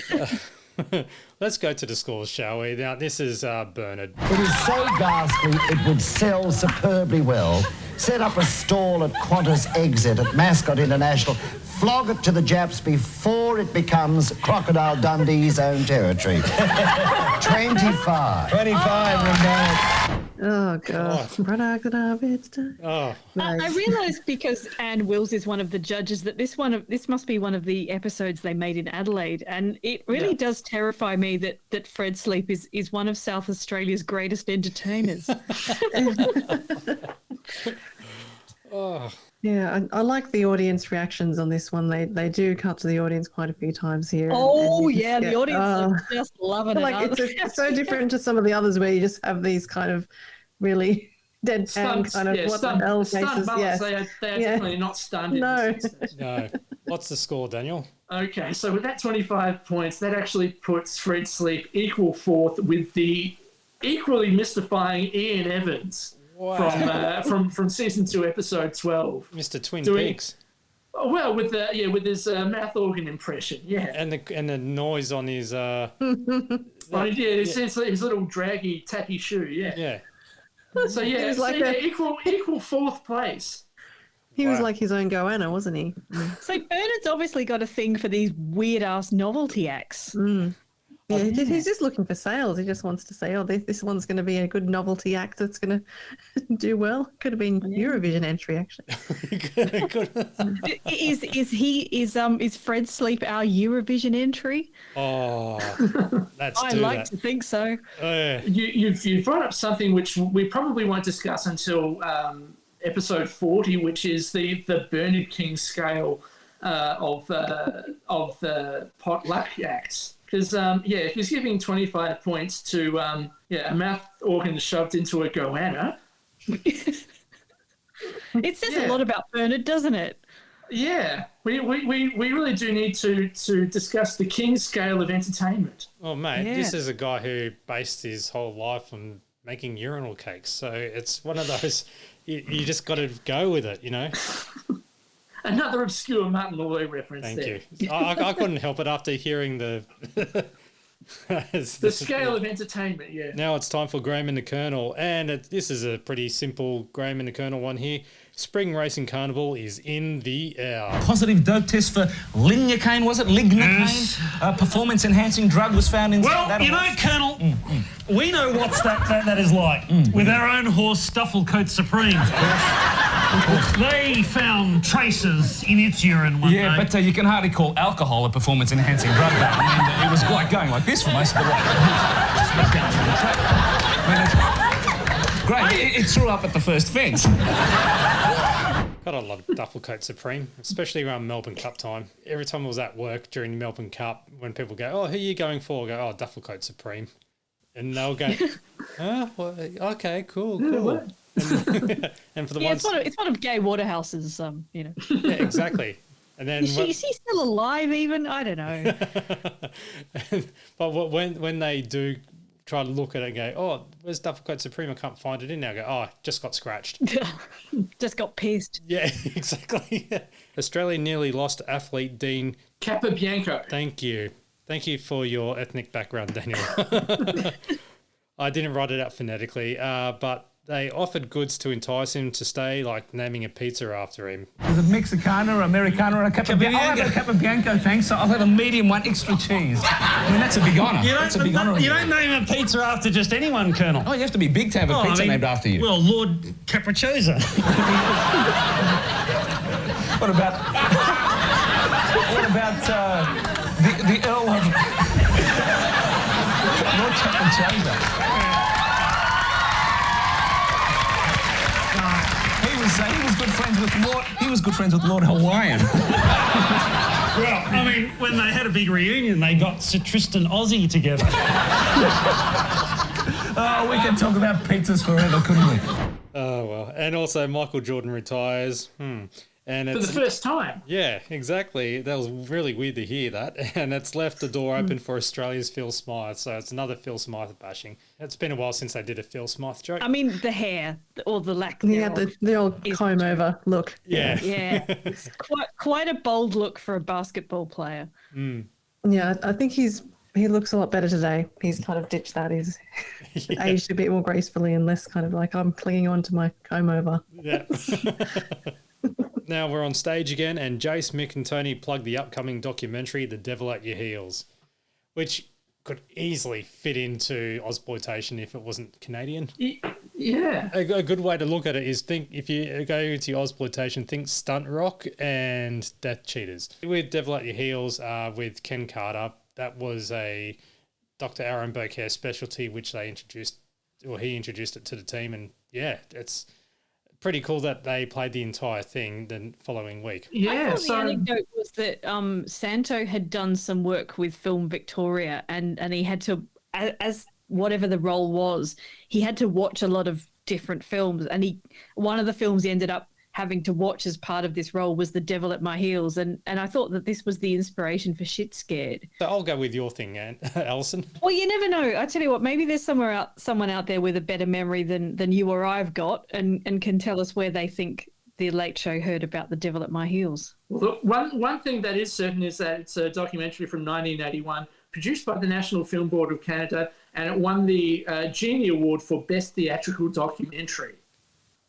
Let's go to the scores, shall we? Now, this is Bernard. It is so ghastly it would sell superbly well. Set up a stall at Qantas Exit at Mascot International. Flog it to the Japs before it becomes Crocodile Dundee's own territory. 25. 25, Bernard. Oh, God. Product of its time. Oh. Nice. I realised because Ann Wills is one of the judges that this must be one of the episodes they made in Adelaide, and it really does terrify me that Fred Sleep is one of South Australia's greatest entertainers. Oh. Yeah, I like the audience reactions on this one. They do cut to the audience quite a few times here. Oh, yeah, the audience are just loving it. Like it's so different to some of the others where you just have these kind of really deadpan kind of what the hell faces. Yes. They are definitely not stunned. No. No. What's the score, Daniel? Okay, so with that 25 points, that actually puts Fred Sleep equal 4th with the equally mystifying Ian Evans. Wow. From season 2, episode 12, Mr. Twin Peaks. Well, with his mouth organ impression, and the noise on his his little draggy tappy shoe, yeah. So equal 4th place. He was like his own goanna, wasn't he? So Bernard's obviously got a thing for these weird ass novelty acts. Yeah, he's just looking for sales. He just wants to say, "Oh, this one's going to be a good novelty act that's going to do well." Could have been Eurovision entry, actually. Is Fred Sleep our Eurovision entry? Oh, I like to think so. You've brought up something which we probably won't discuss until episode 40, which is the Bernard King scale of the potluck acts. Because, if he's giving 25 points to a mouth organ shoved into a goanna. It says a lot about Bernard, doesn't it? Yeah, we really do need to discuss the King scale of entertainment. Oh, mate, this is a guy who based his whole life on making urinal cakes. So it's one of those, you just got to go with it, you know? Another obscure Martin Malloy reference. Thank there. you. I couldn't help it after hearing the scale of entertainment. Yeah. Now it's time for Graham and the Colonel, and this is a pretty simple Graham and the Colonel one here. Spring Racing Carnival is in the air. Positive dope test for lignocaine, was it? Lignocaine? Performance-enhancing drug was found in... Well, you know, Colonel, we know what that is like with our own horse, Stufflecoat Supreme. They found traces in its urine one day. Yeah, but you can hardly call alcohol a performance-enhancing drug. I mean, it was like going like this for most of the way. Great, it threw up at the first fence. God, I love Dufflecoat Supreme, especially around Melbourne Cup time. Every time I was at work during the Melbourne Cup, when people go, "Oh, who are you going for?" I go, "Oh, Dufflecoat Supreme," and they'll go, "Oh, well, okay, cool." And for the ones, it's one of Gay Waterhouse's, Yeah, exactly. And then is he still alive? Even I don't know. But when they do try to look at it and go, "Oh, where's Dufflecoat Supreme? I can't find it in now." I go, "Oh, just got scratched." Just got pissed. Yeah, exactly. Australia nearly lost athlete Dean Capobianco. Thank you for your ethnic background, Daniel. I didn't write it out phonetically, but they offered goods to entice him to stay, like naming a pizza after him. Is it Mexicana or Americana or a Capobianco? I'll have a Capobianco, thanks. I'll have a medium one, extra cheese. I mean, that's a big honour. You don't name a pizza after just anyone, Colonel. Oh, you have to be big to have a pizza named after you. Well, Lord Capricciosa. What about the Earl of Lord Capricciosa? He was good friends with Lord Hawaiian. Well, I mean, when they had a big reunion, they got Sir Tristan Aussie together. Oh, we can talk about pizzas forever, couldn't we? Oh, well. And also Michael Jordan retires. And for the first time. Yeah, exactly. That was really weird to hear that. And it's left the door open for Australia's Phil Smythe. So it's another Phil Smythe bashing. It's been a while since they did a Phil Smythe joke. I mean, the hair or the lack thereof. The old comb over look. Yeah. Yeah. It's quite a bold look for a basketball player. Yeah, I think he looks a lot better today. He's kind of ditched that. He's aged a bit more gracefully and less kind of like, I'm clinging on to my comb over. Yeah. Now we're on stage again, and Jace, Mick and Tony plug the upcoming documentary, The Devil at Your Heels, which could easily fit into Ozploitation if it wasn't Canadian. Yeah. A good way to look at it is if you go into Ozploitation, think Stunt Rock and Death Cheaters. With Devil at Your Heels, with Ken Carter, that was a Dr. Aaron Beaucaire specialty, which he introduced it to the team, and yeah, it's pretty cool that they played the entire thing the following week. Yeah, the anecdote was that Santo had done some work with Film Victoria, and he had to, as whatever the role was, he had to watch a lot of different films, and one of the films he ended up having to watch as part of this role was The Devil at My Heels, and I thought that this was the inspiration for Shit Scared. So I'll go with your thing, Alison. Well, you never know. I tell you what, maybe there's someone out there with a better memory than you or I've got, and can tell us where they think the Late Show heard about The Devil at My Heels. Well, one thing that is certain is that it's a documentary from 1981, produced by the National Film Board of Canada, and it won the Genie Award for Best Theatrical Documentary.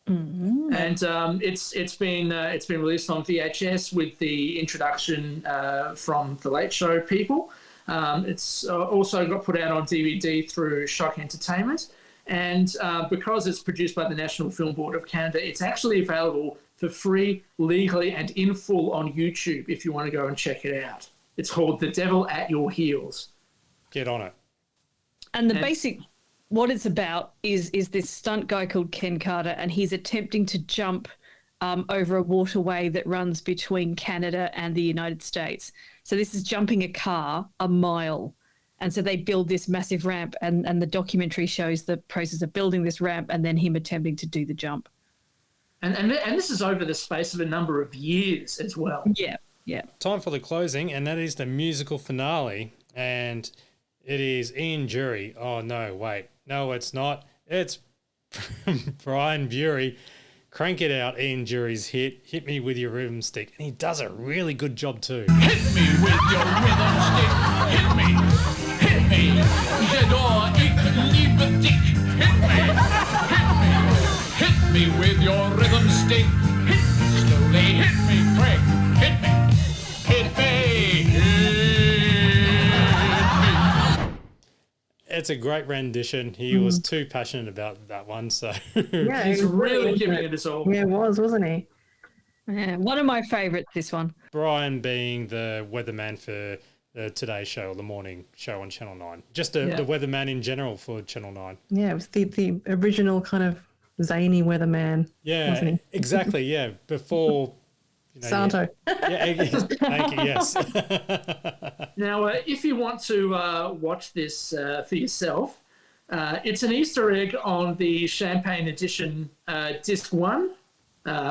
Mm-hmm. And it's been released on VHS with the introduction from the Late Show people, It's also got put out on DVD through Shock Entertainment. And because it's produced by the National Film Board of Canada, it's actually available for free, legally, and in full on YouTube if you want to go and check it out. It's called The Devil at Your Heels. Get on it. And the basic, what it's about is this stunt guy called Ken Carter, and he's attempting to jump over a waterway that runs between Canada and the United States. So this is jumping a car a mile. And so they build this massive ramp, and the documentary shows the process of building this ramp and then him attempting to do the jump. And this is over the space of a number of years as well. Yeah, yeah. Time for the closing, and that is the musical finale. And it is Ian Dury. Oh, no, wait. No, it's not. It's Brian Bury. Crank It Out, Ian Dury's hit. Hit Me With Your Rhythm Stick. And he does a really good job too. Hit me with your rhythm stick. Hit me. Hit me. Jedor, ik liebe dich. Hit me. Hit me. Hit me with your rhythm stick. Hit me slowly. Hit me quick. Hit me. Hit me. Hit me. It's a great rendition. He was too passionate about that one, so Yeah, He's he was really giving into it his all. Yeah, it was, wasn't he? Yeah, one of my favourites, this one. Brian being the weatherman for the Today Show, or the morning show on Channel 9. Just the weatherman in general for Channel 9. Yeah, it was the original kind of zany weatherman. Yeah, wasn't he? exactly, yeah. Before... Santo. Yeah, thank you, yes. Now, if you want to watch this for yourself, it's an Easter egg on the Champagne Edition Disc 1,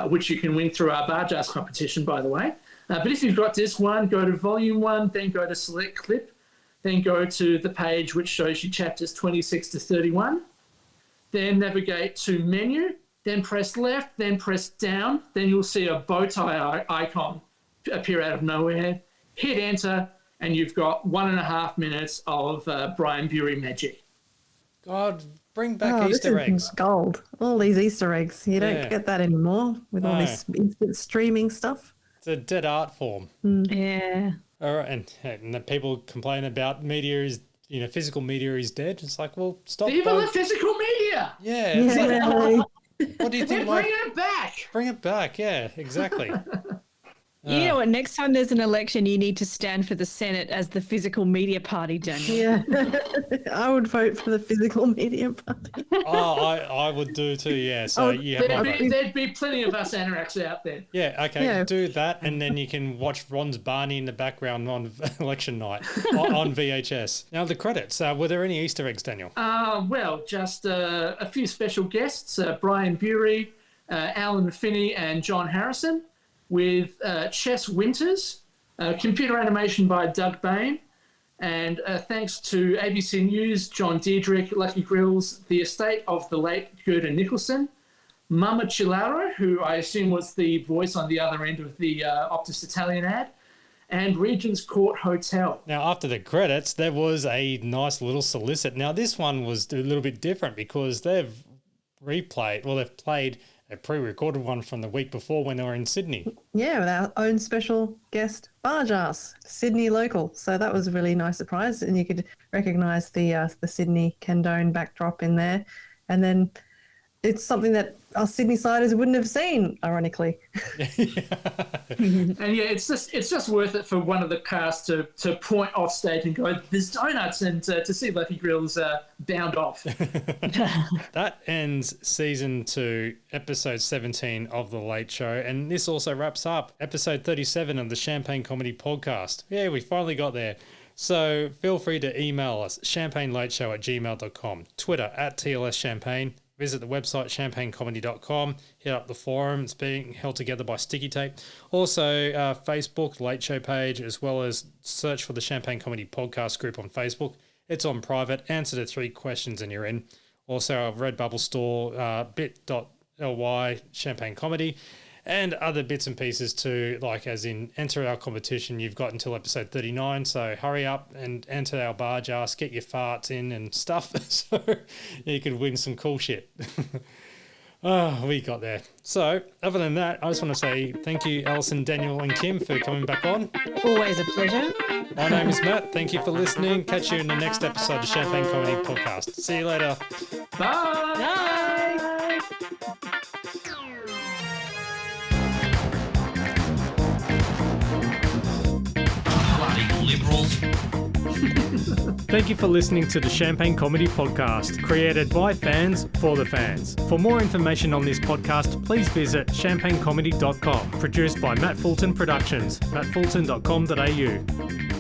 which you can win through our Bar Jazz competition, by the way. But if you've got Disc 1, go to Volume 1, then go to Select Clip, then go to the page which shows you chapters 26 to 31, then navigate to Menu, then press left, then press down, then you'll see a bow tie icon appear out of nowhere. Hit enter, and you've got 1.5 minutes of Brian Bury magic. God, bring back Easter eggs. Gold. All these Easter eggs. You don't get that anymore with all No. this instant streaming stuff. It's a dead art form. Yeah. All right, and the people complain about media is, physical media is dead. It's like, well, stop. Even the physical media! Yeah. It's like, what do you think? Bring it back! Bring it back, yeah, exactly. You know what? Next time there's an election, you need to stand for the Senate as the physical media party, Daniel. Yeah. I would vote for the physical media party. I would do too, yeah. So you have my vote. There'd be plenty of us anoraks out there. Yeah, okay, Yeah. do that, and then you can watch Ron's Barney in the background on election night on VHS. Now, the credits. Were there any Easter eggs, Daniel? Well, just a few special guests, Brian Bury, Alan Finney, and John Harrison, with Chess Winters, computer animation by Doug Bain, and thanks to ABC News, John Diedrich, Lucky Grills, the estate of the late Gerda Nicholson, Mama Chilaro, who I assume was the voice on the other end of the Optus Italian ad, and Regent's Court Hotel. Now, after the credits, there was a nice little solicit. Now, this one was a little bit different because they've played a pre-recorded one from the week before when they were in Sydney. Yeah, with our own special guest, Barjas, Sydney local. So that was a really nice surprise, and you could recognise the Sydney Kendone backdrop in there, and then it's something that us Sydney-siders wouldn't have seen, ironically. And yeah, it's just worth it for one of the cast to point off stage and go, "There's donuts," and to see Lucky Grills bound off. That ends season 2, episode 17 of The Late Show, and this also wraps up episode 37 of the Champagne Comedy Podcast. Yeah, we finally got there. So feel free to email us, champagnelateshow@gmail.com, Twitter @TLSChampagne. Visit the website champagnecomedy.com. Hit up the forum. It's being held together by Sticky Tape. Also, Facebook, Late Show page, as well as search for the Champagne Comedy Podcast group on Facebook. It's on private. Answer the 3 questions and you're in. Also, our Redbubble store, bit.ly Champagne Comedy, and other bits and pieces too, like as in enter our competition. You've got until episode 39, so hurry up and enter our bar jars, get your farts in and stuff so you could win some cool shit. Oh, we got there. So, other than that, I just want to say thank you, Alison, Daniel, and Kim, for coming back on. Always a pleasure. My name is Matt. Thank you for listening. Catch you in the next episode of Champagne Comedy Podcast. See you later. Bye. Bye. Bloody liberals. Thank you for listening to the Champagne Comedy Podcast, created by fans for the fans. For more information on this podcast, please visit champagnecomedy.com. Produced by Matt Fulton Productions, mattfulton.com.au.